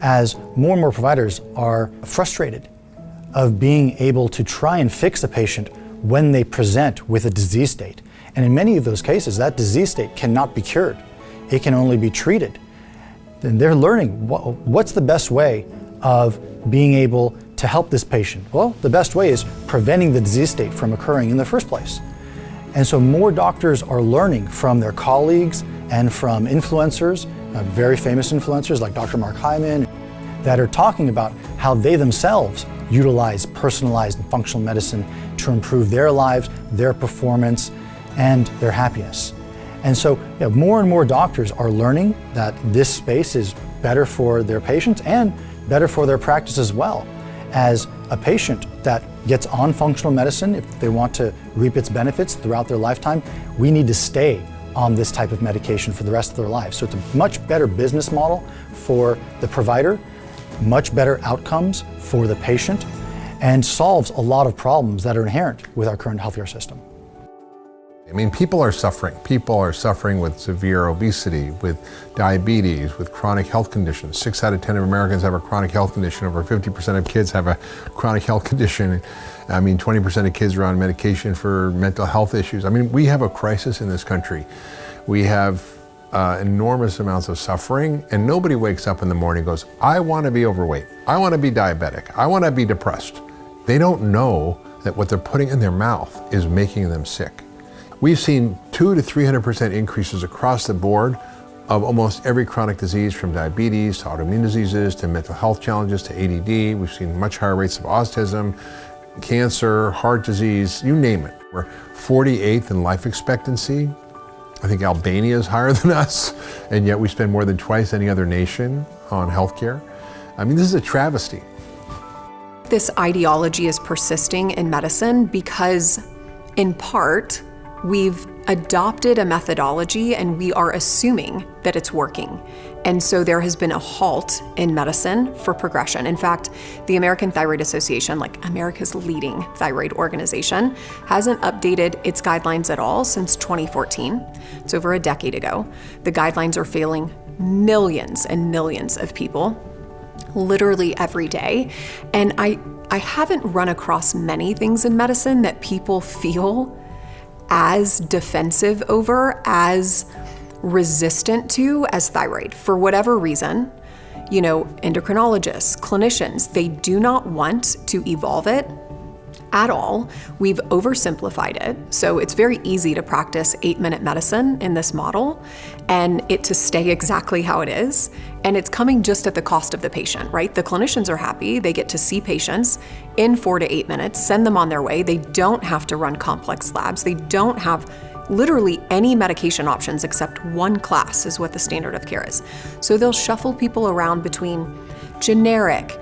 as more and more providers are frustrated of being able to try and fix a patient when they present with a disease state. And in many of those cases, that disease state cannot be cured. It can only be treated. And they're learning what's the best way of being able to help this patient. Well, the best way is preventing the disease state from occurring in the first place. And so more doctors are learning from their colleagues and from influencers, very famous influencers like Dr. Mark Hyman, that are talking about how they themselves utilize personalized and functional medicine to improve their lives, their performance, and their happiness. And so more and more doctors are learning that this space is better for their patients and better for their practice as well. As a patient that gets on functional medicine, if they want to reap its benefits throughout their lifetime, we need to stay on this type of medication for the rest of their lives. So it's a much better business model for the provider, much better outcomes for the patient, and solves a lot of problems that are inherent with our current healthcare system. I mean, people are suffering. People are suffering with severe obesity, with diabetes, with chronic health conditions. 6 out of 10 of Americans have a chronic health condition. Over 50% of kids have a chronic health condition. I mean, 20% of kids are on medication for mental health issues. I mean, we have a crisis in this country. We have enormous amounts of suffering, and nobody wakes up in the morning and goes, I want to be overweight. I want to be diabetic. I want to be depressed. They don't know that what they're putting in their mouth is making them sick. We've seen 200 to 300% increases across the board of almost every chronic disease, from diabetes to autoimmune diseases to mental health challenges to ADD. We've seen much higher rates of autism, cancer, heart disease, you name it. We're 48th in life expectancy. I think Albania is higher than us, and yet we spend more than twice any other nation on healthcare. I mean, this is a travesty. This ideology is persisting in medicine because, in part, we've adopted a methodology and we are assuming that it's working. And so there has been a halt in medicine for progression. In fact, the American Thyroid Association, like America's leading thyroid organization, hasn't updated its guidelines at all since 2014. It's over a decade ago. The guidelines are failing millions and millions of people, literally every day. And I haven't run across many things in medicine that people feel as defensive over, as resistant to as thyroid. For whatever reason, you know, endocrinologists, clinicians, they do not want to evolve it at all. We've oversimplified it. So it's very easy to practice 8-minute medicine in this model and it to stay exactly how it is. And it's coming just at the cost of the patient, right? The clinicians are happy. They get to see patients in 4 to 8 minutes, send them on their way. They don't have to run complex labs. They don't have literally any medication options except one class is what the standard of care is. So they'll shuffle people around between generic,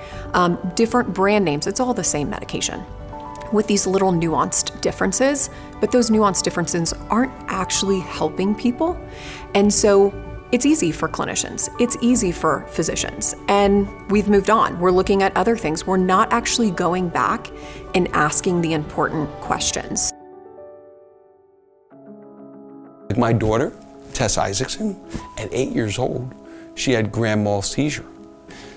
different brand names. It's all the same medication with these little nuanced differences, but those nuanced differences aren't actually helping people. And so it's easy for clinicians, it's easy for physicians, and we've moved on. We're looking at other things. We're not actually going back and asking the important questions. My daughter, Tess Isaacson, at 8 years old, she had grand mal seizure.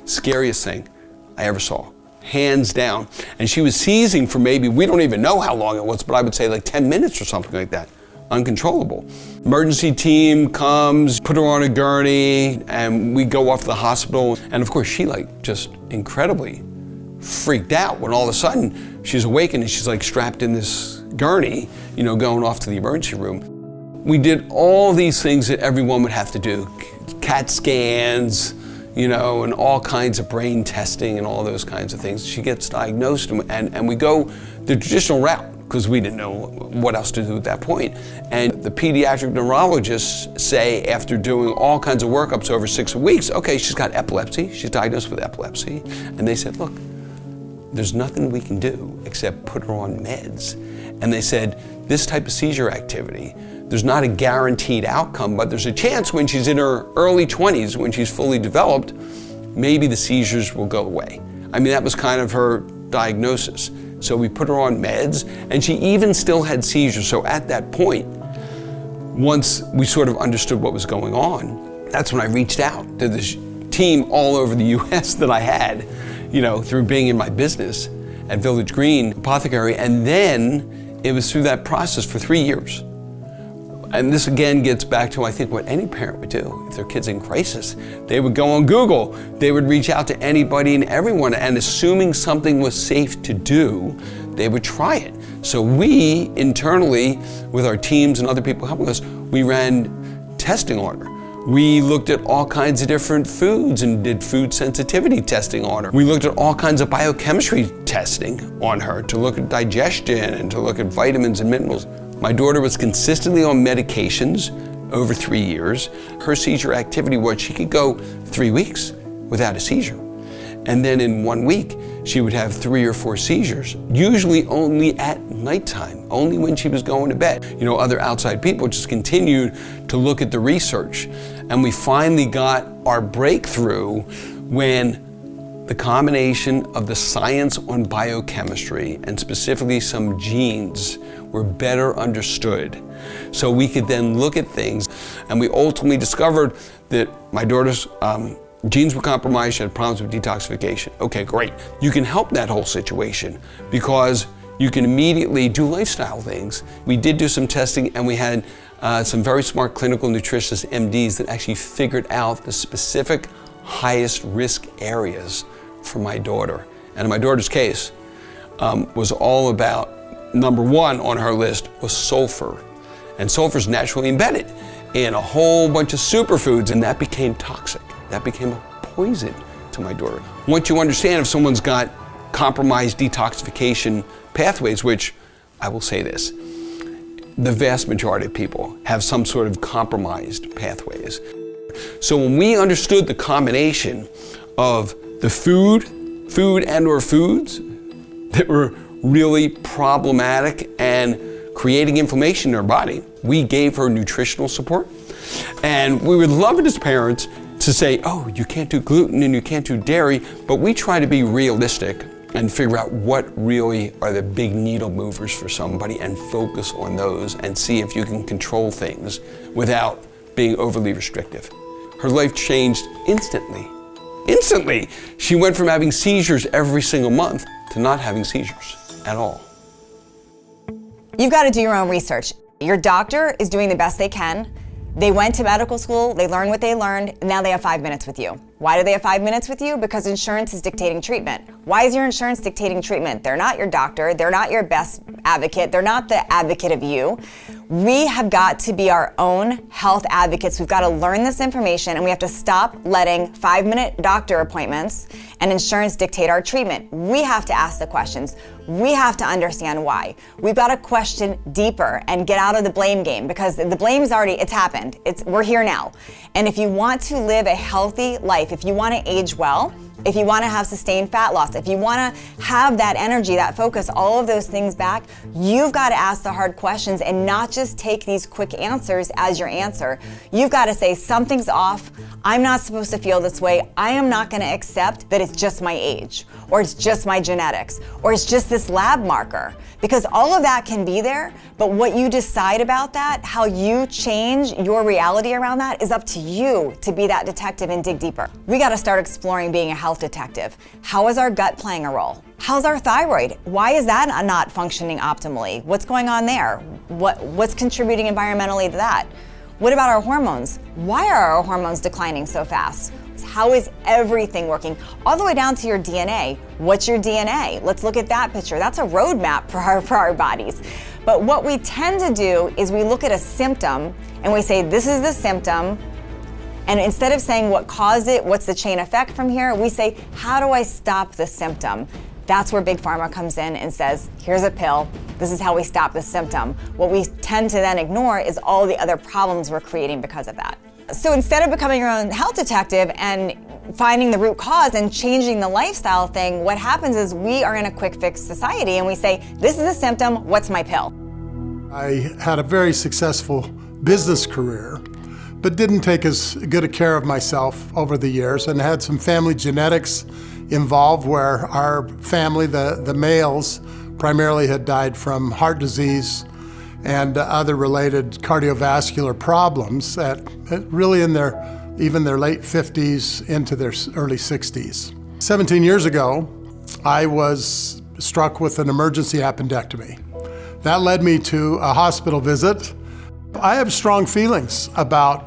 Scariest thing I ever saw, hands down. And she was seizing for maybe, we don't even know how long it was, but I would say like 10 minutes or something like that. Uncontrollable. Emergency team comes, put her on a gurney, and we go off to the hospital. And of course, she just incredibly freaked out when all of a sudden she's awakened and she's strapped in this gurney, going off to the emergency room. We did all these things that everyone would have to do, CAT scans, and all kinds of brain testing and all those kinds of things. She gets diagnosed and we go the traditional route because we didn't know what else to do at that point. And the pediatric neurologists say after doing all kinds of workups over 6 weeks, okay, she's got epilepsy, she's diagnosed with epilepsy. And they said, look, there's nothing we can do except put her on meds. And they said, this type of seizure activity, there's not a guaranteed outcome, but there's a chance when she's in her early 20s, when she's fully developed, maybe the seizures will go away. I mean, that was kind of her diagnosis. So we put her on meds, and she even still had seizures. So at that point, once we sort of understood what was going on, that's when I reached out to this team all over the US that I had, through being in my business at Village Green Apothecary. And then it was through that process for 3 years. And this again gets back to, I think, what any parent would do if their kid's in crisis. They would go on Google, they would reach out to anybody and everyone, and assuming something was safe to do, they would try it. So we, internally, with our teams and other people helping us, we ran testing on her. We looked at all kinds of different foods and did food sensitivity testing on her. We looked at all kinds of biochemistry testing on her to look at digestion and to look at vitamins and minerals. My daughter was consistently on medications over 3 years. Her seizure activity was she could go 3 weeks without a seizure. And then in 1 week, she would have 3 or 4 seizures, usually only at nighttime, only when she was going to bed. Other outside people just continued to look at the research. And we finally got our breakthrough when the combination of the science on biochemistry and specifically some genes were better understood. So we could then look at things, and we ultimately discovered that my daughter's genes were compromised, she had problems with detoxification. Okay, great. You can help that whole situation because you can immediately do lifestyle things. We did do some testing, and we had some very smart clinical nutritionists, MDs, that actually figured out the specific highest risk areas for my daughter. And in my daughter's case, was all about, number 1 on her list was sulfur. And sulfur is naturally embedded in a whole bunch of superfoods, and that became toxic. That became a poison to my daughter. Once you understand if someone's got compromised detoxification pathways, which I will say this, the vast majority of people have some sort of compromised pathways. So when we understood the combination of the food and or foods that were really problematic and creating inflammation in her body, we gave her nutritional support. And we would love it as parents to say, oh, you can't do gluten and you can't do dairy, but we try to be realistic and figure out what really are the big needle movers for somebody and focus on those and see if you can control things without being overly restrictive. Her life changed instantly. Instantly! She went from having seizures every single month to not having seizures at all. You've got to do your own research. Your doctor is doing the best they can. They went to medical school, they learned what they learned, and now they have 5 minutes with you. Why do they have 5 minutes with you? Because insurance is dictating treatment. Why is your insurance dictating treatment? They're not your doctor, they're not your best advocate, they're not the advocate of you. We have got to be our own health advocates. We've got to learn this information, and we have to stop letting 5-minute doctor appointments and insurance dictate our treatment. We have to ask the questions. We have to understand why. We've got to question deeper and get out of the blame game, because the blame's already, it's happened. We're here now. And if you want to live a healthy life, if you want to age well, if you want to have sustained fat loss, if you want to have that energy, that focus, all of those things back, you've got to ask the hard questions and not just take these quick answers as your answer. You've got to say, something's off. I'm not supposed to feel this way. I am not going to accept that it's just my age, or it's just my genetics, or it's just this lab marker. Because all of that can be there, but what you decide about that, how you change your reality around that, is up to you to be that detective and dig deeper. We got to start exploring being a health detective. How is our gut playing a role? How's our thyroid? Why is that not functioning optimally? What's going on there? What's contributing environmentally to that? What about our hormones? Why are our hormones declining so fast? How is everything working? All the way down to your DNA. What's your DNA? Let's look at that picture. That's a roadmap for our bodies. But what we tend to do is we look at a symptom and we say, this is the symptom. And instead of saying what caused it, what's the chain effect from here, we say, how do I stop the symptom? That's where Big Pharma comes in and says, here's a pill. This is how we stop the symptom. What we tend to then ignore is all the other problems we're creating because of that. So instead of becoming your own health detective and finding the root cause and changing the lifestyle thing, what happens is we are in a quick fix society and we say, this is a symptom, what's my pill? I had a very successful business career, but didn't take as good a care of myself over the years, and had some family genetics involved where our family, the males, primarily had died from heart disease and other related cardiovascular problems at really in even their late 50s into their early 60s. 17 years ago, I was struck with an emergency appendectomy. That led me to a hospital visit. I have strong feelings about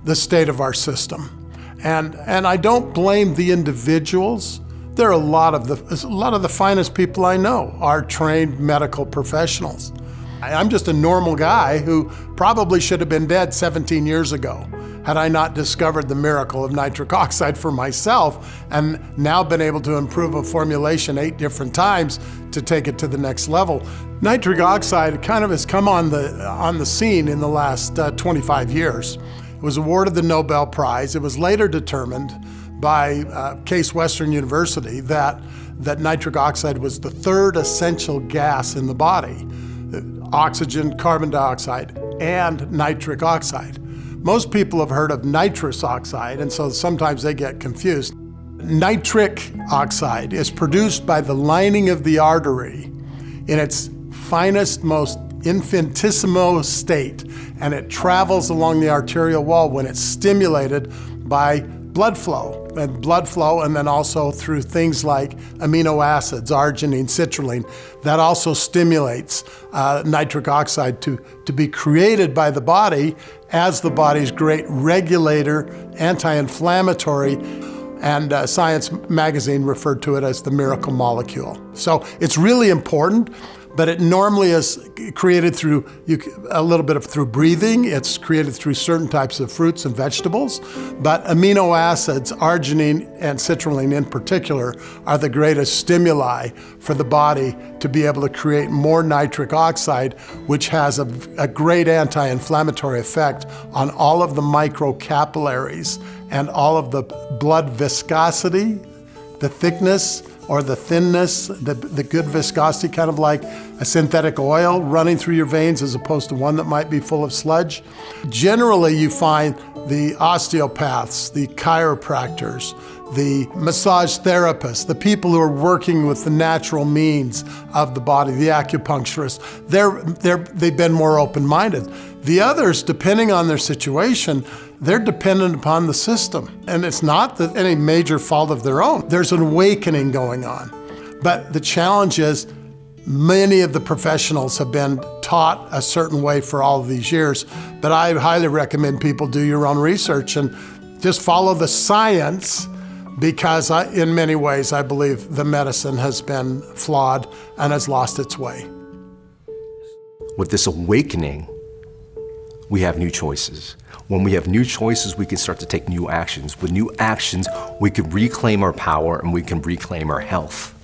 the state of our system. And I don't blame the individuals. There are a lot of the finest people I know are trained medical professionals. I'm just a normal guy who probably should have been dead 17 years ago had I not discovered the miracle of nitric oxide for myself, and now been able to improve a formulation 8 different times to take it to the next level. Nitric oxide kind of has come on the scene in the last 25 years. It was awarded the Nobel Prize. It was later determined by Case Western University that nitric oxide was the 3rd essential gas in the body. Oxygen, carbon dioxide, and nitric oxide. Most people have heard of nitrous oxide, and so sometimes they get confused. Nitric oxide is produced by the lining of the artery in its finest, most infinitesimal state, and it travels along the arterial wall when it's stimulated by blood flow, and then also through things like amino acids, arginine, citrulline, that also stimulates nitric oxide to be created by the body as the body's great regulator, anti-inflammatory, and Science magazine referred to it as the miracle molecule. So it's really important. But it normally is created through through breathing. It's created through certain types of fruits and vegetables. But amino acids, arginine and citrulline in particular, are the greatest stimuli for the body to be able to create more nitric oxide, which has a great anti-inflammatory effect on all of the microcapillaries and all of the blood viscosity, the thickness, or the thinness, the good viscosity, kind of like a synthetic oil running through your veins as opposed to one that might be full of sludge. Generally, you find the osteopaths, the chiropractors, the massage therapists, the people who are working with the natural means of the body, the acupuncturists, they've been more open-minded. The others, depending on their situation, they're dependent upon the system. And it's not any major fault of their own. There's an awakening going on. But the challenge is Many of the professionals have been taught a certain way for all of these years, but I highly recommend people do your own research and just follow the science, because in many ways I believe the medicine has been flawed and has lost its way. With this awakening, we have new choices. When we have new choices, we can start to take new actions. With new actions, we can reclaim our power and we can reclaim our health.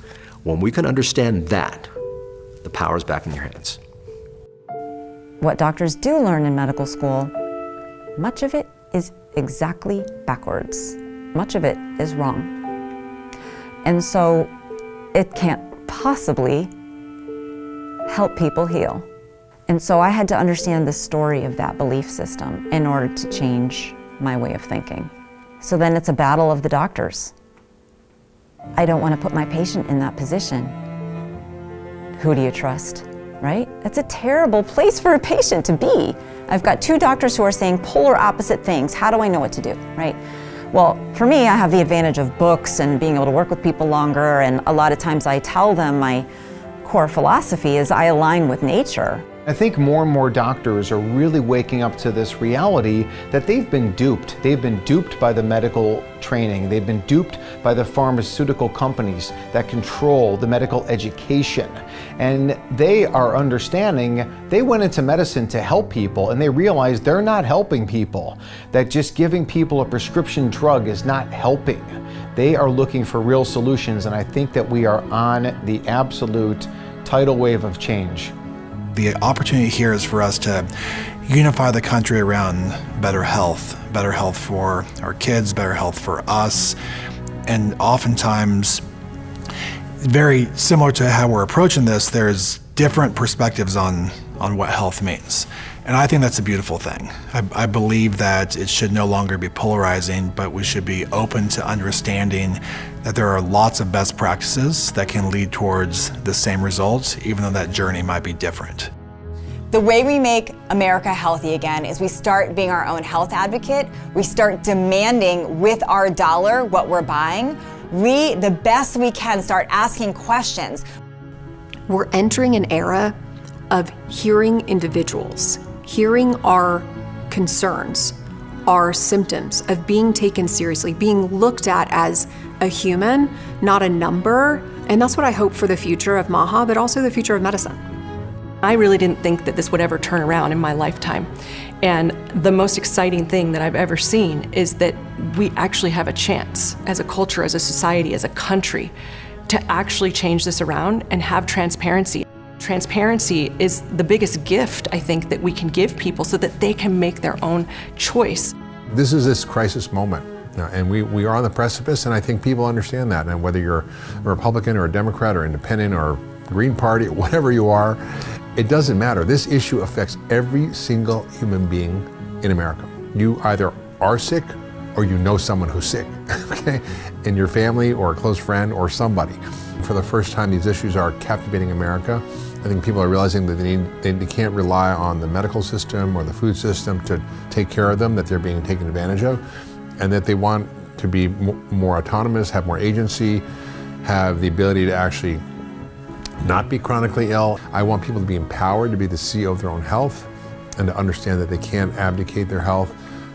When we can understand that, the power is back in your hands. What doctors do learn in medical school, much of it is exactly backwards. Much of it is wrong. And so it can't possibly help people heal. And so I had to understand the story of that belief system in order to change my way of thinking. So then it's a battle of the doctors. I don't want to put my patient in that position. Who do you trust, right? It's a terrible place for a patient to be. I've got two doctors who are saying polar opposite things. How do I know what to do, right? Well, for me, I have the advantage of books and being able to work with people longer, and a lot of times I tell them my core philosophy is I align with nature. I think more and more doctors are really waking up to this reality that they've been duped. They've been duped by the medical training. They've been duped by the pharmaceutical companies that control the medical education. And they are understanding they went into medicine to help people, and they realize they're not helping people, that just giving people a prescription drug is not helping. They are looking for real solutions, and I think that we are on the absolute tidal wave of change. The opportunity here is for us to unify the country around better health for our kids, better health for us, and oftentimes, very similar to how we're approaching this, there's different perspectives on what health means. And I think that's a beautiful thing. I believe that it should no longer be polarizing, but we should be open to understanding that there are lots of best practices that can lead towards the same results, even though that journey might be different. The way we make America healthy again is we start being our own health advocate. We start demanding with our dollar what we're buying. We, the best we can, start asking questions. We're entering an era of hearing individuals, hearing our concerns, our symptoms, of being taken seriously, being looked at as a human, not a number. And that's what I hope for the future of Maha, but also the future of medicine. I really didn't think that this would ever turn around in my lifetime. And the most exciting thing that I've ever seen is that we actually have a chance as a culture, as a society, as a country, to actually change this around and have transparency. Transparency is the biggest gift, I think, that we can give people so that they can make their own choice. This is this crisis moment. And we are on the precipice, and I think people understand that. And whether you're a Republican or a Democrat or independent or Green Party, whatever you are, it doesn't matter. This issue affects every single human being in America. You either are sick or you know someone who's sick, okay? In your family or a close friend or somebody. For the first time, these issues are captivating America. I think people are realizing that they can't rely on the medical system or the food system to take care of them, that they're being taken advantage of, and that they want to be more autonomous, have more agency, have the ability to actually not be chronically ill. I want people to be empowered to be the CEO of their own health and to understand that they can't abdicate their health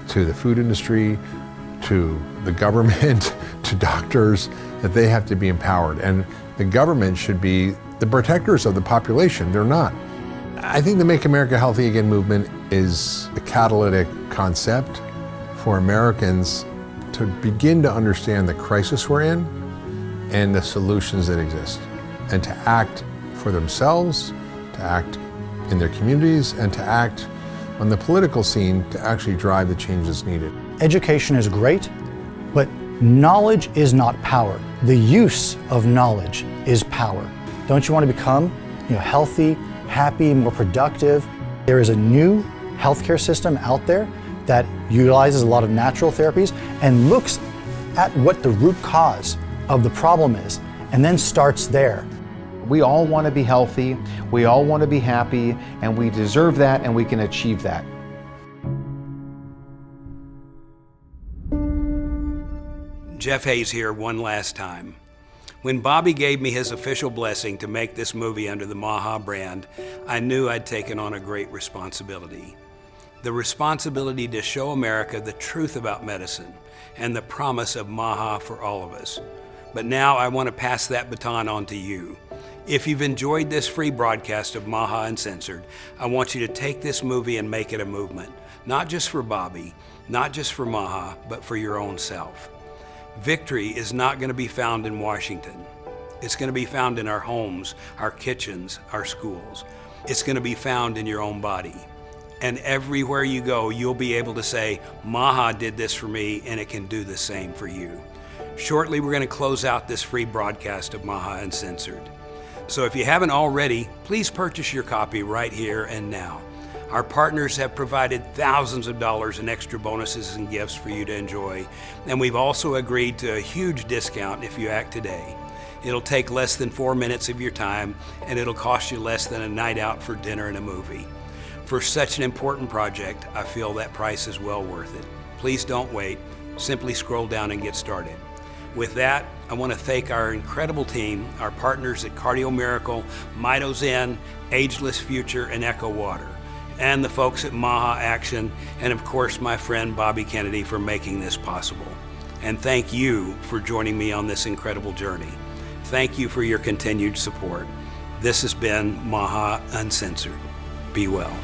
to the food industry, to the government, to doctors, that they have to be empowered. And the government should be the protectors of the population. They're not. I think the Make America Healthy Again movement is a catalytic concept for Americans to begin to understand the crisis we're in and the solutions that exist, and to act for themselves, to act in their communities, and to act on the political scene to actually drive the changes needed. Education is great, but knowledge is not power. The use of knowledge is power. Don't you want to become healthy, happy, more productive? There is a new healthcare system out there that utilizes a lot of natural therapies and looks at what the root cause of the problem is, and then starts there. We all want to be healthy, we all want to be happy, and we deserve that, and we can achieve that. Jeff Hayes here one last time. When Bobby gave me his official blessing to make this movie under the Maha brand, I knew I'd taken on a great responsibility. The responsibility to show America the truth about medicine and the promise of Maha for all of us. But now I want to pass that baton on to you. If you've enjoyed this free broadcast of Maha Uncensored, I want you to take this movie and make it a movement, not just for Bobby, not just for Maha, but for your own self. Victory is not going to be found in Washington. It's going to be found in our homes, our kitchens, our schools. It's going to be found in your own body. And everywhere you go, you'll be able to say, Maha did this for me, and it can do the same for you. Shortly, we're going to close out this free broadcast of Maha Uncensored. So if you haven't already, please purchase your copy right here and now. Our partners have provided thousands of dollars in extra bonuses and gifts for you to enjoy, and we've also agreed to a huge discount if you act today. It'll take less than 4 minutes of your time, and it'll cost you less than a night out for dinner and a movie. For such an important project, I feel that price is well worth it. Please don't wait. Simply scroll down and get started. With that, I want to thank our incredible team, our partners at Cardio Miracle, MitoZen, Ageless Future, and Echo Water, and the folks at Maha Action, and of course my friend Bobby Kennedy for making this possible. And thank you for joining me on this incredible journey. Thank you for your continued support. This has been Maha Uncensored. Be well.